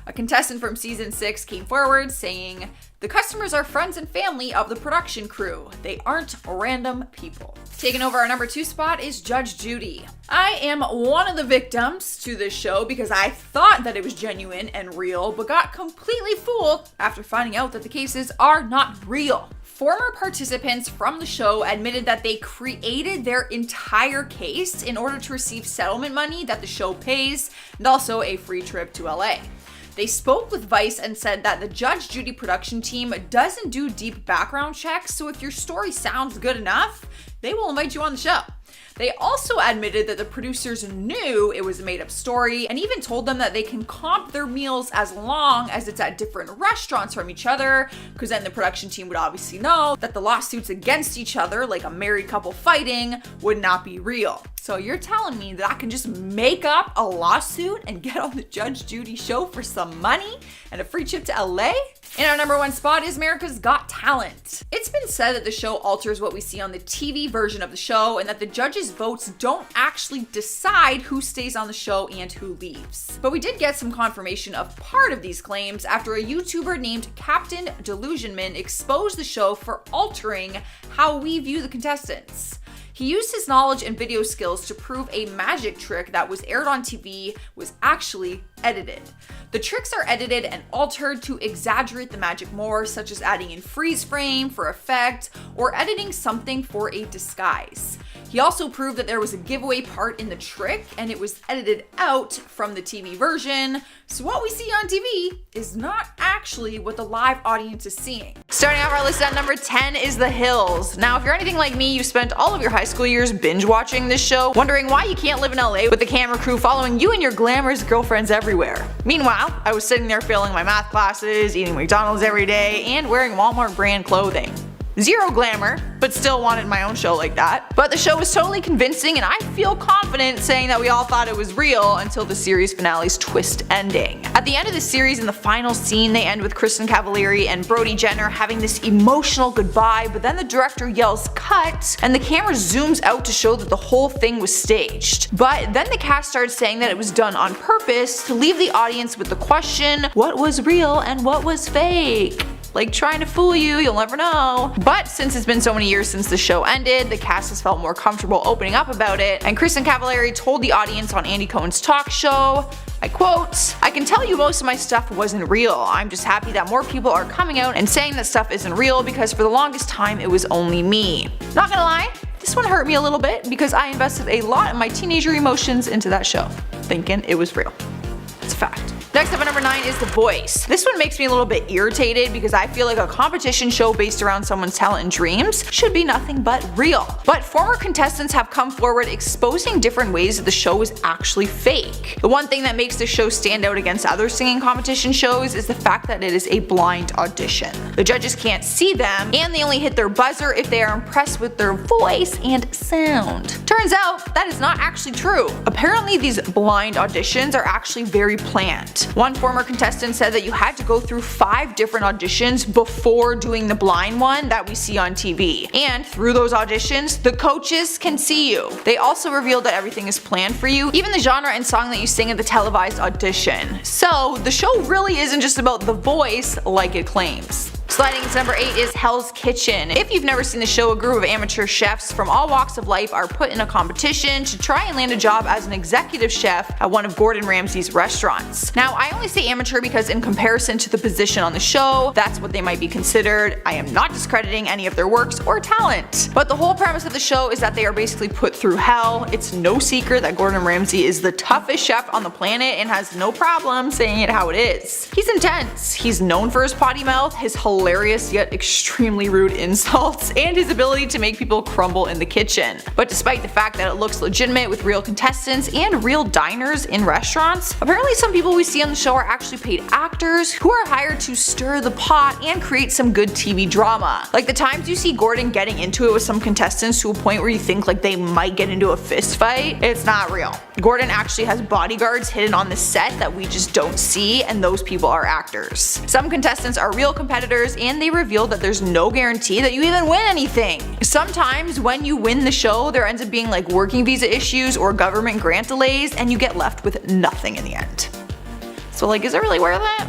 A contestant from season 6 came forward saying, "The customers are friends and family of the production crew. They aren't random people." Taking over our number 2 spot is Judge Judy. I am one of the victims to this show because I thought that it was genuine and real, but got completely fooled after finding out that the cases are not real. Former participants from the show admitted that they created their entire case in order to receive settlement money that the show pays and also a free trip to LA. They spoke with Vice and said that the Judge Judy production team doesn't do deep background checks, so if your story sounds good enough, they will invite you on the show. They also admitted that the producers knew it was a made-up story and even told them that they can comp their meals as long as it's at different restaurants from each other, because then the production team would obviously know that the lawsuits against each other, like a married couple fighting, would not be real. So you're telling me that I can just make up a lawsuit and get on the Judge Judy show for some money and a free trip to LA? In our number 1 spot is America's Got Talent. It's been said that the show alters what we see on the TV version of the show and that the judges' votes don't actually decide who stays on the show and who leaves. But we did get some confirmation of part of these claims after a YouTuber named Captain Delusionman exposed the show for altering how we view the contestants. He used his knowledge and video skills to prove a magic trick that was aired on TV was actually edited. The tricks are edited and altered to exaggerate the magic more, such as adding in freeze frame for effect or editing something for a disguise. He also proved that there was a giveaway part in the trick and it was edited out from the TV version. So what we see on TV is not actually what the live audience is seeing. Starting off our list at number 10 is The Hills. Now, if you're anything like me, you spent all of your high school years binge watching this show, wondering why you can't live in LA with the camera crew following you and your glamorous girlfriends everywhere. Meanwhile, I was sitting there failing my math classes, eating McDonald's every day, and wearing Walmart brand clothing. Zero glamour, but still wanted my own show like that. But the show was totally convincing, and I feel confident saying that we all thought it was real until the series finale's twist ending. At the end of the series, in the final scene, they end with Kristen Cavallari and Brody Jenner having this emotional goodbye, but then the director yells cut, and the camera zooms out to show that the whole thing was staged. But then the cast started saying that it was done on purpose to leave the audience with the question, what was real and what was fake? Like trying to fool you, you'll never know. But since it's been so many years since the show ended, the cast has felt more comfortable opening up about it, and Kristen Cavallari told the audience on Andy Cohen's talk show, I quote, "I can tell you most of my stuff wasn't real. I'm just happy that more people are coming out and saying that stuff isn't real because for the longest time it was only me." Not gonna lie, this one hurt me a little bit because I invested a lot of my teenager emotions into that show, thinking it was real. It's a fact. Next up at number 9 is The Voice. This one makes me a little bit irritated because I feel like a competition show based around someone's talent and dreams should be nothing but real. But former contestants have come forward exposing different ways that the show is actually fake. The one thing that makes the show stand out against other singing competition shows is the fact that it is a blind audition. The judges can't see them, and they only hit their buzzer if they are impressed with their voice and sound. Turns out that is not actually true. Apparently these blind auditions are actually very planned. One former contestant said that you had to go through 5 different auditions before doing the blind one that we see on TV. And through those auditions, the coaches can see you. They also revealed that everything is planned for you, even the genre and song that you sing at the televised audition. So the show really isn't just about the voice like it claims. Sliding into number 8 is Hell's Kitchen. If you've never seen the show, a group of amateur chefs from all walks of life are put in a competition to try and land a job as an executive chef at one of Gordon Ramsay's restaurants. Now, I only say amateur because in comparison to the position on the show, that's what they might be considered. I am not discrediting any of their works or talent. But the whole premise of the show is that they are basically put through hell. It's no secret that Gordon Ramsay is the toughest chef on the planet and has no problem saying it how it is. He's intense. He's known for his potty mouth, his hilarious yet extremely rude insults, and his ability to make people crumble in the kitchen. But despite the fact that it looks legitimate with real contestants and real diners in restaurants, apparently some people we see on the show are actually paid actors who are hired to stir the pot and create some good TV drama. Like the times you see Gordon getting into it with some contestants to a point where you think like they might get into a fist fight, it's not real. Gordon actually has bodyguards hidden on the set that we just don't see, and those people are actors. Some contestants are real competitors, and they revealed that there's no guarantee that you even win anything. Sometimes when you win the show, there ends up being like working visa issues or government grant delays, and you get left with nothing in the end. So like, is it really worth it?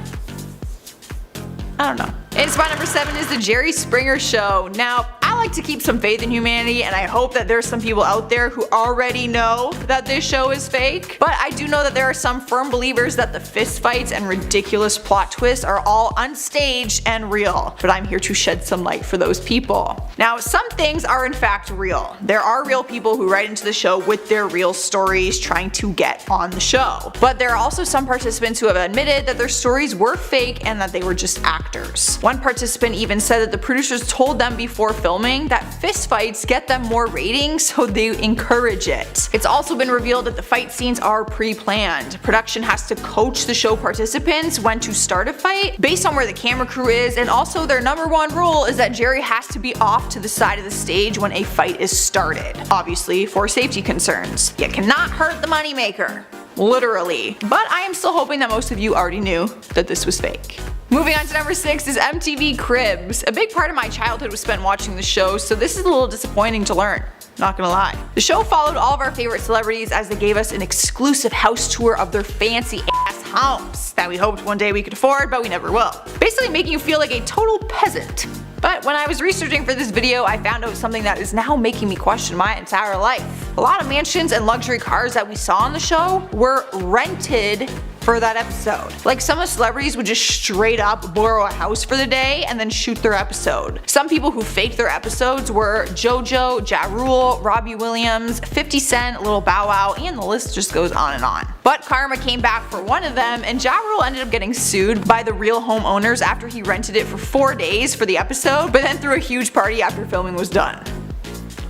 I don't know. And spot number 7 is the Jerry Springer Show. Now, I like to keep some faith in humanity, and I hope that there's some people out there who already know that this show is fake. But I do know that there are some firm believers that the fistfights and ridiculous plot twists are all unstaged and real. But I'm here to shed some light for those people. Now, some things are in fact real. There are real people who write into the show with their real stories trying to get on the show. But there are also some participants who have admitted that their stories were fake and that they were just actors. One participant even said that the producers told them before filming that fistfights get them more ratings, so they encourage it. It's also been revealed that the fight scenes are pre-planned. Production has to coach the show participants when to start a fight based on where the camera crew is, and also their number 1 rule is that Jerry has to be off to the side of the stage when a fight is started, obviously for safety concerns. You cannot hurt the moneymaker. Literally. But I am still hoping that most of you already knew that this was fake. Moving on to number 6 is MTV Cribs. A big part of my childhood was spent watching the show, so this is a little disappointing to learn. Not gonna lie. The show followed all of our favorite celebrities as they gave us an exclusive house tour of their fancy ass homes that we hoped one day we could afford, but we never will. Basically making you feel like a total peasant. But when I was researching for this video, I found out something that is now making me question my entire life. A lot of mansions and luxury cars that we saw on the show were rented for that episode. Like some of the celebrities would just straight up borrow a house for the day and then shoot their episode. Some people who faked their episodes were JoJo, Ja Rule, Robbie Williams, 50 Cent, Lil Bow Wow, and the list just goes on and on. But karma came back for one of them, and Ja Rule ended up getting sued by the real homeowners after he rented it for 4 days for the episode, but then threw a huge party after filming was done.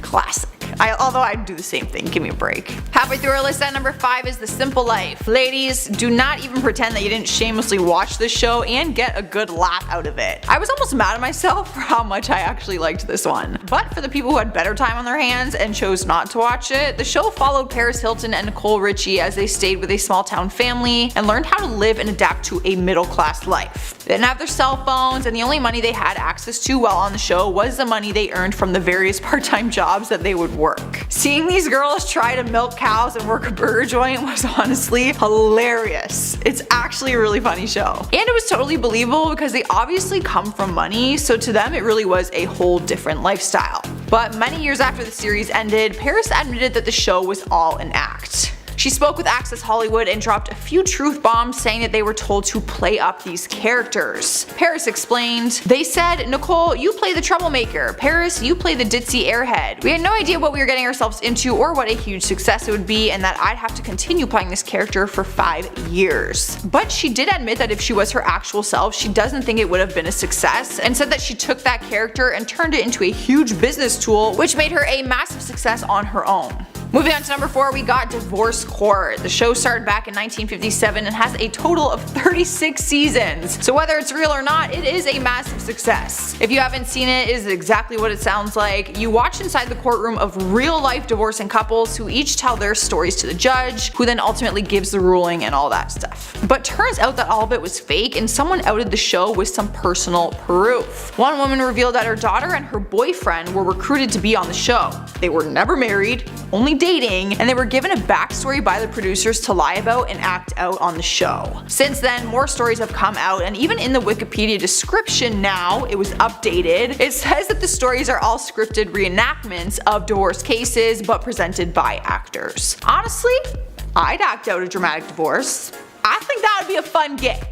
Classic. Although I'd do the same thing, give me a break. Halfway through our list at number 5 is The Simple Life. Ladies, do not even pretend that you didn't shamelessly watch this show and get a good laugh out of it. I was almost mad at myself for how much I actually liked this one. But for the people who had better time on their hands and chose not to watch it, the show followed Paris Hilton and Nicole Richie as they stayed with a small town family and learned how to live and adapt to a middle class life. They didn't have their cell phones, and the only money they had access to while on the show was the money they earned from the various part-time jobs that they would work. Seeing these girls try to milk cows and work a burger joint was honestly hilarious. It's actually a really funny show. And it was totally believable because they obviously come from money, so to them it really was a whole different lifestyle. But many years after the series ended, Paris admitted that the show was all an act. She spoke with Access Hollywood and dropped a few truth bombs saying that they were told to play up these characters. Paris explained, "They said, Nicole, you play the troublemaker. Paris, you play the ditzy airhead. We had no idea what we were getting ourselves into or what a huge success it would be, and that I'd have to continue playing this character for 5 years. But she did admit that if she was her actual self, she doesn't think it would have been a success, and said that she took that character and turned it into a huge business tool, which made her a massive success on her own. Moving on to number 4, we got Divorce Court. The show started back in 1957 and has a total of 36 seasons. So whether it's real or not, it is a massive success. If you haven't seen it, it is exactly what it sounds like. You watch inside the courtroom of real life divorcing couples who each tell their stories to the judge, who then ultimately gives the ruling and all that stuff. But turns out that all of it was fake, and someone outed the show with some personal proof. One woman revealed that her daughter and her boyfriend were recruited to be on the show. They were never married, only dating, and they were given a backstory by the producers to lie about and act out on the show. Since then, more stories have come out, and even in the Wikipedia description now, it was updated, it says that the stories are all scripted reenactments of divorce cases but presented by actors. Honestly, I'd act out a dramatic divorce. I think that would be a fun gig.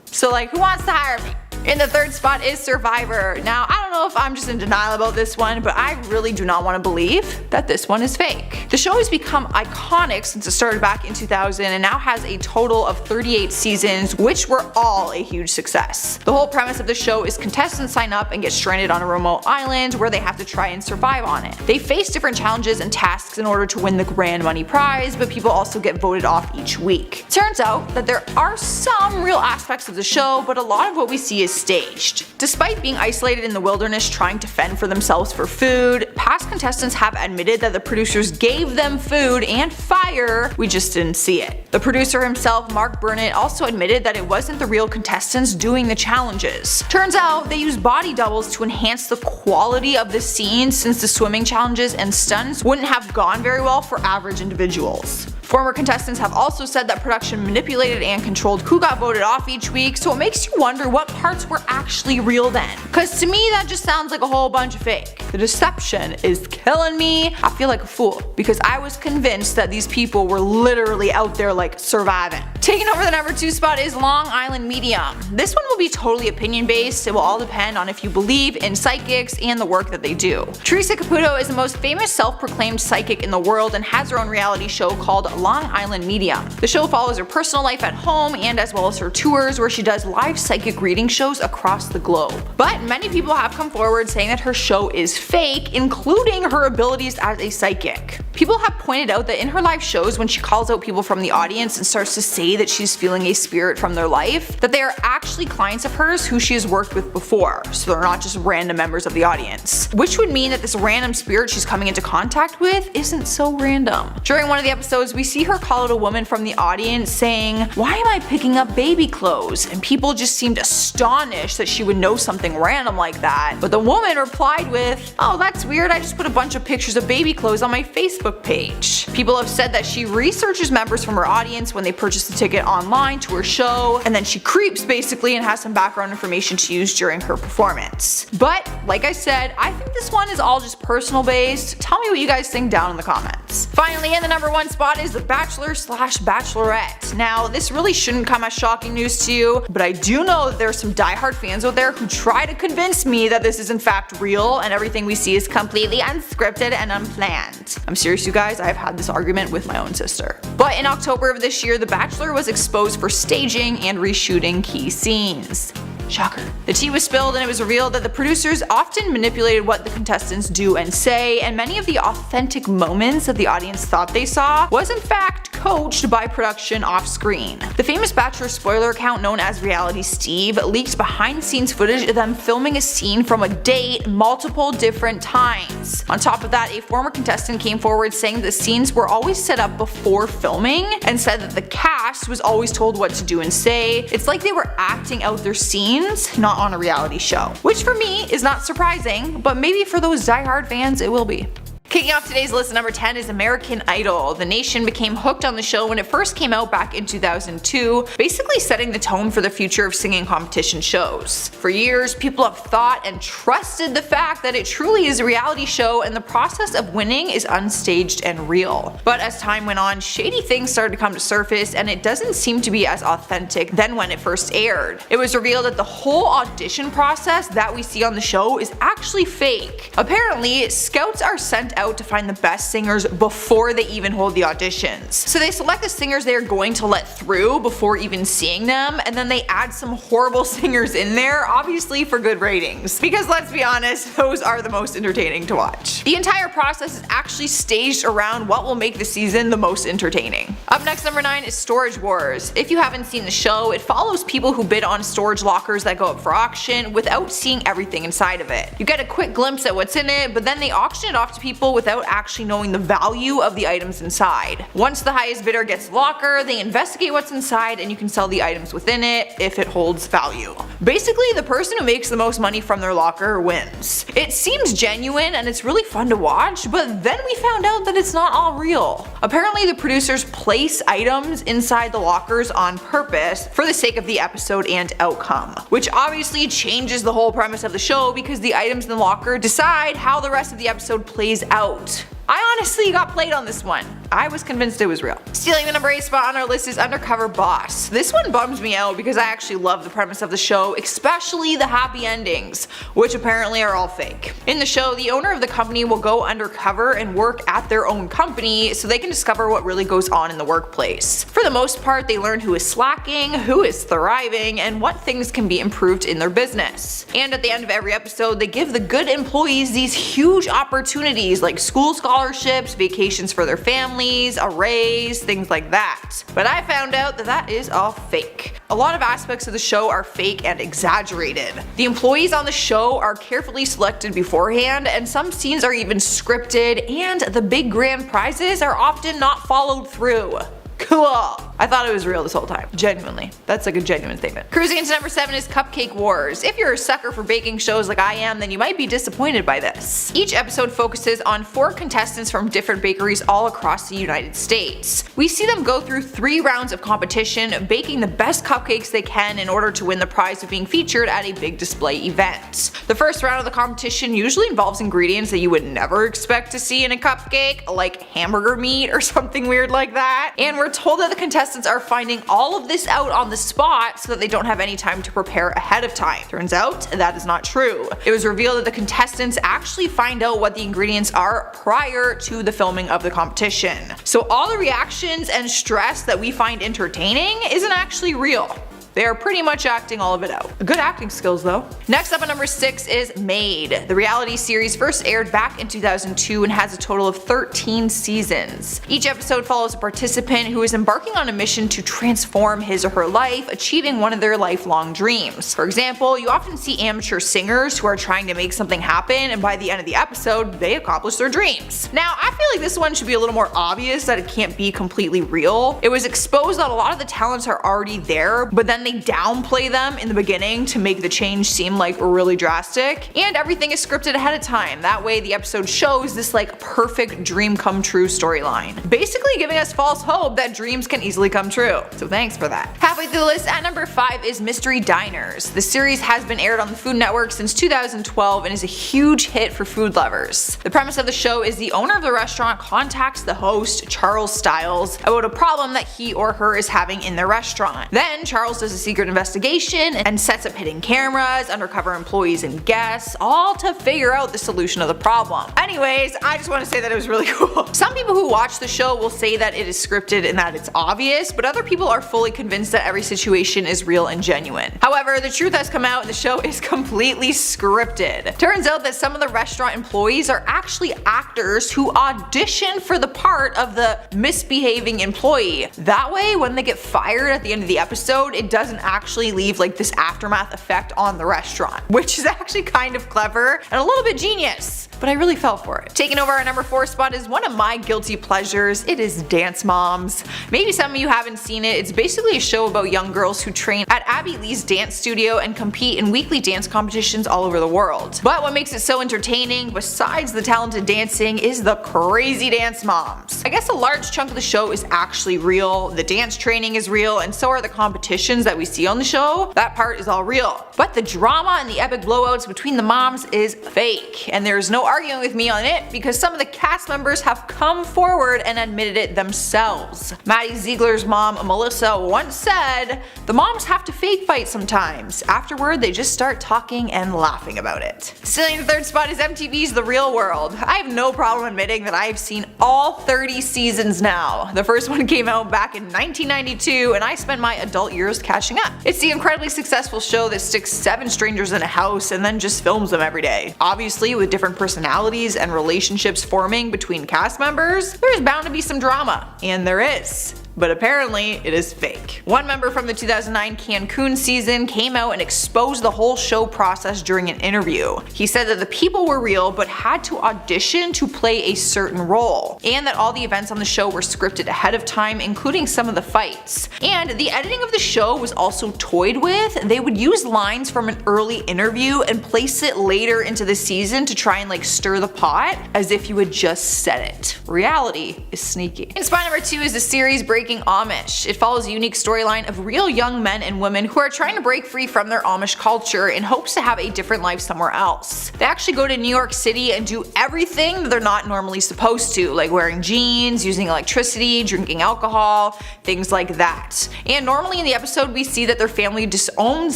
So like, who wants to hire me? In the 3rd spot is Survivor. Now, I don't know if I'm just in denial about this one, but I really do not want to believe that this one is fake. The show has become iconic since it started back in 2000 and now has a total of 38 seasons, which were all a huge success. The whole premise of the show is contestants sign up and get stranded on a remote island where they have to try and survive on it. They face different challenges and tasks in order to win the grand money prize, but people also get voted off each week. Turns out that there are some real aspects of the show, but a lot of what we see is staged. Despite being isolated in the wilderness trying to fend for themselves for food, past contestants have admitted that the producers gave them food and fire, we just didn't see it. The producer himself, Mark Burnett, also admitted that it wasn't the real contestants doing the challenges. Turns out they used body doubles to enhance the quality of the scenes, since the swimming challenges and stunts wouldn't have gone very well for average individuals. Former contestants have also said that production manipulated and controlled who got voted off each week, so it makes you wonder what parts were actually real then. Cause to me that just sounds like a whole bunch of fake. The deception is killing me. I feel like a fool because I was convinced that these people were literally out there like surviving. Taking over the number 2 spot is Long Island Medium. This one will be totally opinion based. It will all depend on if you believe in psychics and the work that they do. Teresa Caputo is the most famous self-proclaimed psychic in the world and has her own reality show called Long Island Medium. The show follows her personal life at home and as well as her tours, where she does live psychic reading shows across the globe. But many people have come forward saying that her show is fake, including her abilities as a psychic. People have pointed out that in her live shows, when she calls out people from the audience and starts to say that she's feeling a spirit from their life, that they are actually clients of hers who she has worked with before, so they're not just random members of the audience. Which would mean that this random spirit she's coming into contact with isn't so random. During one of the episodes, we see her call out a woman from the audience saying, "Why am I picking up baby clothes?" And people just seemed astonished that she would know something random like that. But the woman replied with, "Oh, that's weird, I just put a bunch of pictures of baby clothes on my Facebook page." People have said that she researches members from her audience when they purchase a ticket online to her show, and then she creeps basically and has some background information to use during her performance. But like I said, I think this one is all just personal based. Tell me what you guys think down in the comments. Finally, in the number 1 spot is The Bachelor/Bachelorette. Now, this really shouldn't come as shocking news to you, but I do know that there are some diehard fans out there who try to convince me that this is in fact real and everything we see is completely unscripted and unplanned. I'm serious, you guys, I've had this argument with my own sister. But in October of this year, The Bachelor was exposed for staging and reshooting key scenes. Shocker. The tea was spilled and it was revealed that the producers often manipulated what the contestants do and say, and many of the authentic moments that the audience thought they saw was in fact coached by production off screen. The famous Bachelor spoiler account known as Reality Steve leaked behind the scenes footage of them filming a scene from a date multiple different times. On top of that, a former contestant came forward saying the scenes were always set up before filming and said that the cast was always told what to do and say. It's like they were acting out their scenes, not on a reality show. Which for me is not surprising, but maybe for those diehard fans it will be. Kicking off today's list at number 10 is American Idol. The nation became hooked on the show when it first came out back in 2002, basically setting the tone for the future of singing competition shows. For years, people have thought and trusted the fact that it truly is a reality show and the process of winning is unstaged and real. But as time went on, shady things started to come to surface and it doesn't seem to be as authentic than when it first aired. It was revealed that the whole audition process that we see on the show is actually fake. Apparently, scouts are sent out to find the best singers before they even hold the auditions. So they select the singers they are going to let through before even seeing them, and then they add some horrible singers in there, obviously for good ratings. Because let's be honest, those are the most entertaining to watch. The entire process is actually staged around what will make the season the most entertaining. Up next, number 9 is Storage Wars. If you haven't seen the show, it follows people who bid on storage lockers that go up for auction without seeing everything inside of it. You get a quick glimpse at what's in it, but then they auction it off to people without actually knowing the value of the items inside. Once the highest bidder gets the locker, they investigate what's inside and you can sell the items within it if it holds value. Basically, the person who makes the most money from their locker wins. It seems genuine and it's really fun to watch, but then we found out that it's not all real. Apparently, the producers place items inside the lockers on purpose for the sake of the episode and outcome, which obviously changes the whole premise of the show because the items in the locker decide how the rest of the episode plays out. I honestly got played on this one. I was convinced it was real. Stealing the number 8 spot on our list is Undercover Boss. This one bums me out because I actually love the premise of the show, especially the happy endings, which apparently are all fake. In the show, the owner of the company will go undercover and work at their own company so they can discover what really goes on in the workplace. For the most part, they learn who is slacking, who is thriving, and what things can be improved in their business. And at the end of every episode, they give the good employees these huge opportunities like school scholarships, vacations for their families, a raise, things like that. But I found out that that is all fake. A lot of aspects of the show are fake and exaggerated. The employees on the show are carefully selected beforehand, and some scenes are even scripted, and the big grand prizes are often not followed through. Cool. I thought it was real this whole time. Genuinely. That's like a genuine statement. Cruising into number 7 is Cupcake Wars. If you're a sucker for baking shows like I am, then you might be disappointed by this. Each episode focuses on 4 contestants from different bakeries all across the United States. We see them go through 3 rounds of competition, baking the best cupcakes they can in order to win the prize of being featured at a big display event. The first round of the competition usually involves ingredients that you would never expect to see in a cupcake, like hamburger meat or something weird like that. And we're told that the contestants are finding all of this out on the spot so that they don't have any time to prepare ahead of time. Turns out that is not true. It was revealed that the contestants actually find out what the ingredients are prior to the filming of the competition. So all the reactions and stress that we find entertaining isn't actually real. They are pretty much acting all of it out. Good acting skills though. Next up at number 6 is Made. The reality series first aired back in 2002 and has a total of 13 seasons. Each episode follows a participant who is embarking on a mission to transform his or her life, achieving one of their lifelong dreams. For example, you often see amateur singers who are trying to make something happen, and by the end of the episode, they accomplish their dreams. Now, I feel like this one should be a little more obvious that it can't be completely real. It was exposed that a lot of the talents are already there, but then they downplay them in the beginning to make the change seem like really drastic, and everything is scripted ahead of time. That way the episode shows this like perfect dream come true storyline, basically giving us false hope that dreams can easily come true. So thanks for that. Halfway through the list at number 5 is Mystery Diners. The series has been aired on the Food Network since 2012 and is a huge hit for food lovers. The premise of the show is the owner of the restaurant contacts the host, Charles Stiles, about a problem that he or her is having in their restaurant. Then Charles does a secret investigation and sets up hidden cameras, undercover employees and guests, all to figure out the solution of the problem. Anyways, I just want to say that it was really cool. Some people who watch the show will say that it is scripted and that it's obvious, but other people are fully convinced that every situation is real and genuine. However, the truth has come out and the show is completely scripted. Turns out that some of the restaurant employees are actually actors who audition for the part of the misbehaving employee. That way, when they get fired at the end of the episode, it doesn't actually leave like this aftermath effect on the restaurant, which is actually kind of clever and a little bit genius. But I really fell for it. Taking over our number 4 spot is one of my guilty pleasures. It is Dance Moms. Maybe some of you haven't seen it. It's basically a show about young girls who train at Abby Lee's dance studio and compete in weekly dance competitions all over the world. But what makes it so entertaining, besides the talented dancing, is the crazy dance moms. I guess a large chunk of the show is actually real. The dance training is real, and so are the competitions that we see on the show. That part is all real. But the drama and the epic blowouts between the moms is fake, and there's no arguing with me on it because some of the cast members have come forward and admitted it themselves. Maddie Ziegler's mom, Melissa, once said, "The moms have to fake fight sometimes. Afterward, they just start talking and laughing about it." Stealing the 3rd spot is MTV's The Real World. I have no problem admitting that I have seen all 30 seasons now. The first one came out back in 1992 and I spent my adult years catching up. It's the incredibly successful show that sticks 7 strangers in a house and then just films them every day. Obviously with different personalities personalities and relationships forming between cast members, there's bound to be some drama. And there is. But apparently it is fake. One member from the 2009 Cancun season came out and exposed the whole show process during an interview. He said that the people were real but had to audition to play a certain role, and that all the events on the show were scripted ahead of time, including some of the fights. And the editing of the show was also toyed with. They would use lines from an early interview and place it later into the season to try and stir the pot as if you had just said it. Reality is sneaky. And spot number 2 is the series Breaking Amish. It follows a unique storyline of real young men and women who are trying to break free from their Amish culture in hopes to have a different life somewhere else. They actually go to New York City and do everything that they're not normally supposed to, like wearing jeans, using electricity, drinking alcohol, things like that. And normally in the episode we see that their family disowns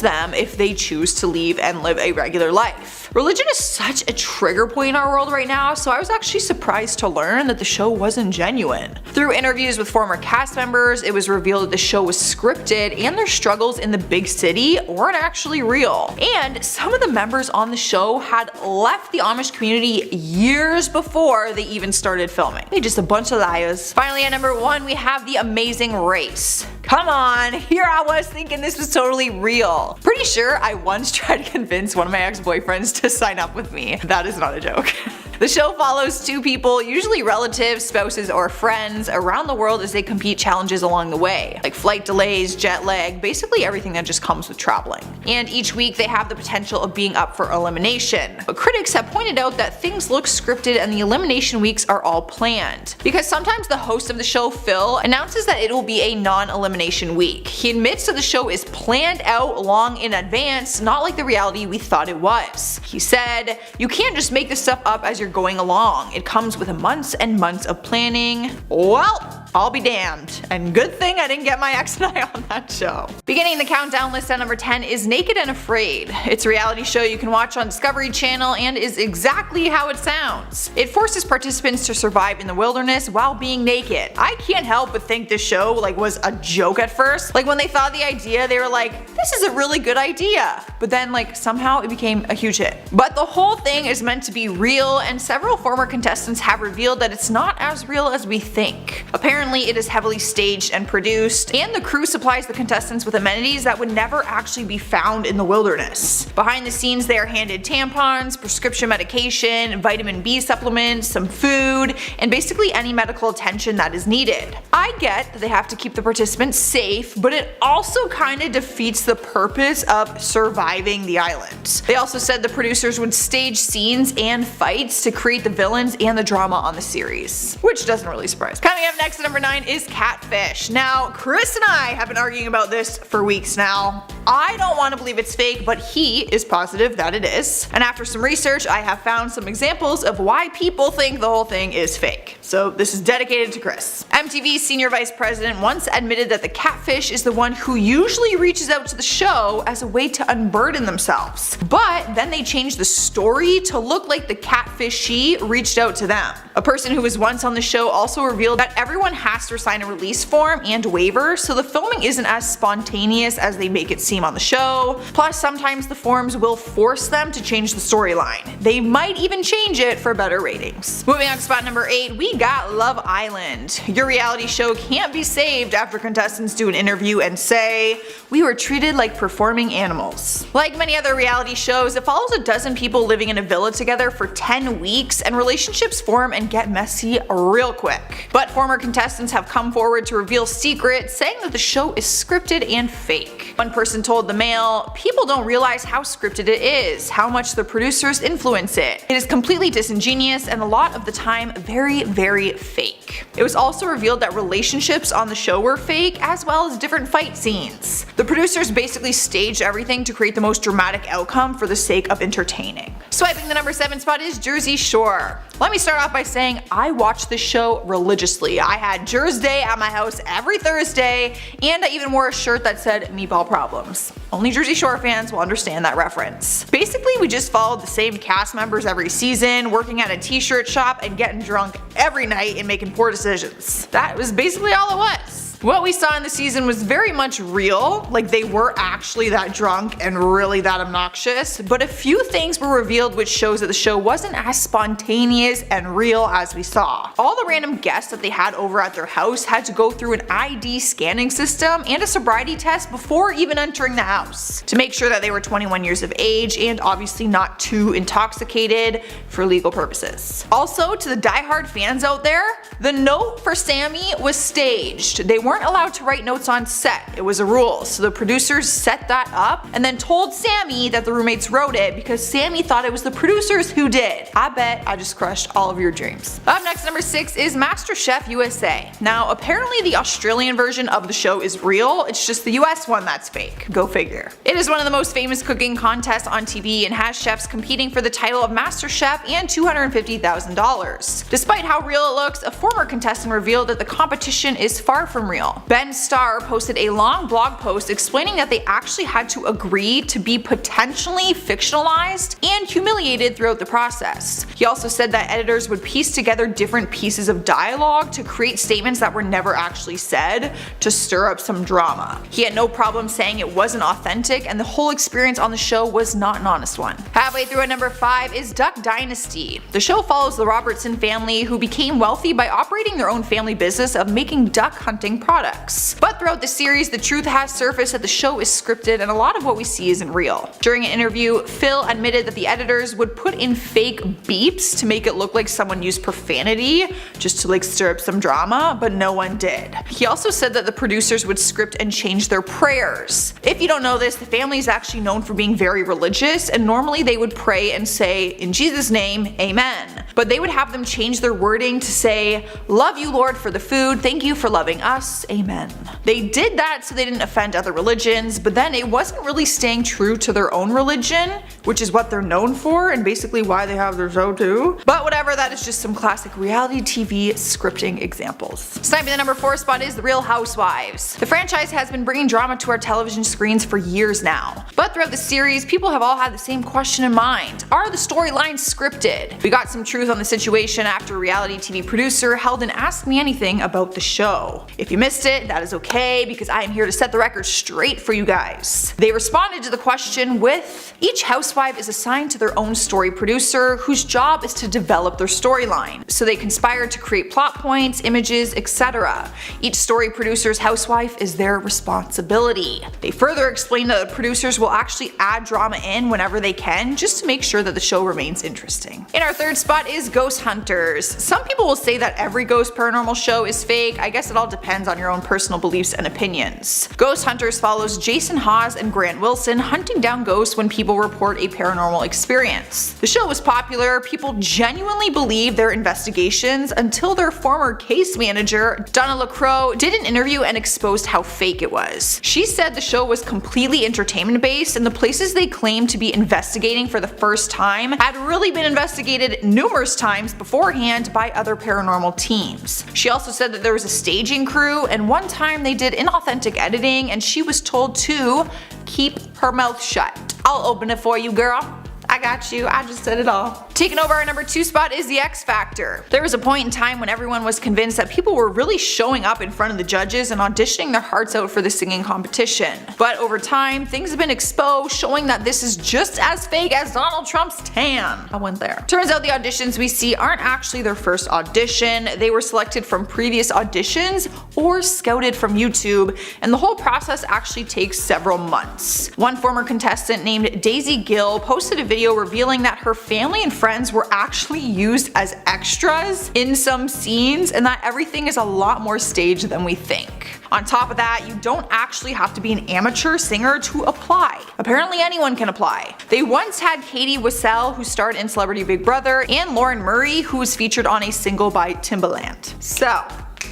them if they choose to leave and live a regular life. Religion is such a trigger point in our world right now, so I was actually surprised to learn that the show wasn't genuine. Through interviews with former cast members, it was revealed that the show was scripted and their struggles in the big city weren't actually real. And some of the members on the show had left the Amish community years before they even started filming. They're just a bunch of liars. Finally, at number 1, we have The Amazing Race. Come on, here I was thinking this was totally real. Pretty sure I once tried to convince one of my ex-boyfriends to sign up with me. That is not a joke. The show follows 2 people, usually relatives, spouses, or friends, around the world as they compete challenges along the way, like flight delays, jet lag, basically everything that just comes with traveling. And each week they have the potential of being up for elimination. But critics have pointed out that things look scripted and the elimination weeks are all planned. Because sometimes the host of the show, Phil, announces that it will be a non-elimination week. He admits that the show is planned out long in advance, not like the reality we thought it was. He said, "You can't just make this stuff up as you're going along. It comes with months and months of planning." Well, I'll be damned. And good thing I didn't get my ex and I on that show. Beginning the countdown list at number 10 is Naked and Afraid. It's a reality show you can watch on Discovery Channel and is exactly how it sounds. It forces participants to survive in the wilderness while being naked. I can't help but think this show was a joke at first. When they thought the idea, they were like, this is a really good idea. But then somehow it became a huge hit. But the whole thing is meant to be real, and several former contestants have revealed that it's not as real as we think. Apparently it is heavily staged and produced, and the crew supplies the contestants with amenities that would never actually be found in the wilderness. Behind the scenes they are handed tampons, prescription medication, vitamin B supplements, some food, and basically any medical attention that is needed. I get that they have to keep the participants safe, but it also kinda defeats the purpose of surviving the island. They also said the producers would stage scenes and fights to create the villains and the drama on the series, which doesn't really surprise me. Coming up next at number 9 is Catfish. Now, Chris and I have been arguing about this for weeks now. I don't want to believe it's fake, but he is positive that it is. And after some research, I have found some examples of why people think the whole thing is fake. So this is dedicated to Chris. MTV's senior vice president once admitted that the catfish is the one who usually reaches out to the show as a way to unburden themselves. But then they changed the story to look like the catfishee reached out to them. A person who was once on the show also revealed that everyone has to sign a release form and waiver, so the filming isn't as spontaneous as they make it seem on the show. Plus, sometimes the forms will force them to change the storyline. They might even change it for better ratings. Moving on to spot number 8, we got Love Island. Your reality show can't be saved after contestants do an interview and say, "We were treated like performing animals." Like many other reality shows, it follows a dozen people living in a villa together for 10 weeks, and relationships form and get messy real quick. But former contestants have come forward to reveal secrets, saying that the show is scripted and fake. One person told the Mail, "People don't realize how scripted it is, how much the producers influence it. It is completely disingenuous and a lot of the time very, very fake." It was also revealed that relationships on the show were fake, as well as different fight scenes. The producers basically staged everything to create the most dramatic outcome for the sake of entertaining. Swiping the number 7 spot is Jersey Shore. Let me start off by saying I watched this show religiously. I had Jersey Day at my house every Thursday, and I even wore a shirt that said meatball problems. Only Jersey Shore fans will understand that reference. Basically, we just followed the same cast members every season, working at a t-shirt shop and getting drunk every night and making poor decisions. That was basically all it was. What we saw in the season was very much real, like they were actually that drunk and really that obnoxious, but a few things were revealed which shows that the show wasn't as spontaneous and real as we saw. All the random guests that they had over at their house had to go through an ID scanning system and a sobriety test before even entering the house to make sure that they were 21 years of age and obviously not too intoxicated for legal purposes. Also, to the diehard fans out there, the note for Sammy was staged. They weren't allowed to write notes on set. It was a rule, so the producers set that up and then told Sammy that the roommates wrote it because Sammy thought it was the producers who did. I bet I just crushed all of your dreams. Up next, number 6 is MasterChef USA. Now, apparently the Australian version of the show is real, it's just the US one that's fake. Go figure. It is one of the most famous cooking contests on TV and has chefs competing for the title of Master Chef and $250,000. Despite how real it looks, a former contestant revealed that the competition is far from real. Ben Starr posted a long blog post explaining that they actually had to agree to be potentially fictionalized and humiliated throughout the process. He also said that editors would piece together different pieces of dialogue to create statements that were never actually said to stir up some drama. He had no problem saying it wasn't authentic and the whole experience on the show was not an honest one. Halfway through at number 5 is Duck Dynasty. The show follows the Robertson family who became wealthy by operating their own family business of making duck hunting products. But throughout the series, the truth has surfaced that the show is scripted and a lot of what we see isn't real. During an interview, Phil admitted that the editors would put in fake beeps to make it look like someone used profanity just to stir up some drama, but no one did. He also said that the producers would script and change their prayers. If you don't know this, the family is actually known for being very religious and normally they would pray and say, "In Jesus' name, amen." But they would have them change their wording to say, "Love you Lord for the food, thank you for loving us, amen." They did that so they didn't offend other religions, but then it wasn't really staying true to their own religion, which is what they're known for and basically why they have their show too. But whatever, that is just some classic reality TV scripting examples. Sniping the number 4 spot is The Real Housewives. The franchise has been bringing drama to our television screens for years now. But throughout the series, people have all had the same question in mind. Are the storylines scripted? We got some truth on the situation after a reality TV producer held an Ask Me Anything about the show. If you missed it, that is okay because I am here to set the record straight for you guys. They responded to the question with, each housewife is assigned to their own story producer whose job is to develop their storyline. So they conspire to create plot points, images, etc. Each story producer's housewife is their responsibility. They further explained that the producers will actually add drama in whenever they can just to make sure that the show remains interesting. In our 3rd spot is Ghost Hunters. Some people will say that every ghost paranormal show is fake. I guess it all depends on your own personal beliefs and opinions. Ghost Hunters follows Jason Hawes and Grant Wilson hunting down ghosts when people report a paranormal experience. The show was popular, people genuinely believed their investigations until their former case manager, Donna LaCroix, did an interview and exposed how fake it was. She said the show was completely entertainment based and the places they claimed to be investigating for the first time had really been investigated numerous times beforehand by other paranormal teams. She also said that there was a staging crew and one time they did inauthentic editing and she was told to keep her mouth shut. I'll open it for you, girl. I got you, I just said it all. Taking over our number 2 spot is The X Factor. There was a point in time when everyone was convinced that people were really showing up in front of the judges and auditioning their hearts out for the singing competition. But over time, things have been exposed showing that this is just as fake as Donald Trump's tan. I went there. Turns out the auditions we see aren't actually their first audition. They were selected from previous auditions or scouted from YouTube, and the whole process actually takes several months. One former contestant named Daisy Gill posted a video revealing that her family and friends were actually used as extras in some scenes and that everything is a lot more staged than we think. On top of that, you don't actually have to be an amateur singer to apply. Apparently anyone can apply. They once had Katie Wiesel, who starred in Celebrity Big Brother, and Lauren Murray, who was featured on a single by Timbaland. So,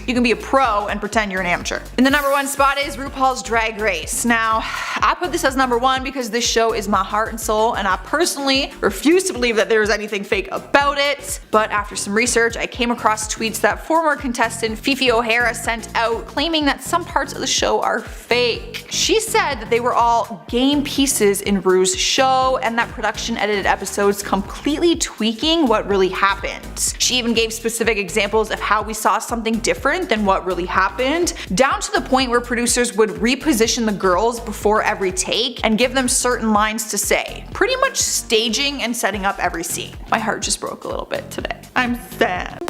you can be a pro and pretend you're an amateur. In the number 1 spot is RuPaul's Drag Race. Now, I put this as number 1 because this show is my heart and soul and I personally refuse to believe that there is anything fake about it. But after some research, I came across tweets that former contestant Fifi O'Hara sent out claiming that some parts of the show are fake. She said that they were all game pieces in Ru's show and that production edited episodes completely tweaking what really happened. She even gave specific examples of how we saw something different different than what really happened, down to the point where producers would reposition the girls before every take and give them certain lines to say, pretty much staging and setting up every scene. My heart just broke a little bit today. I'm sad.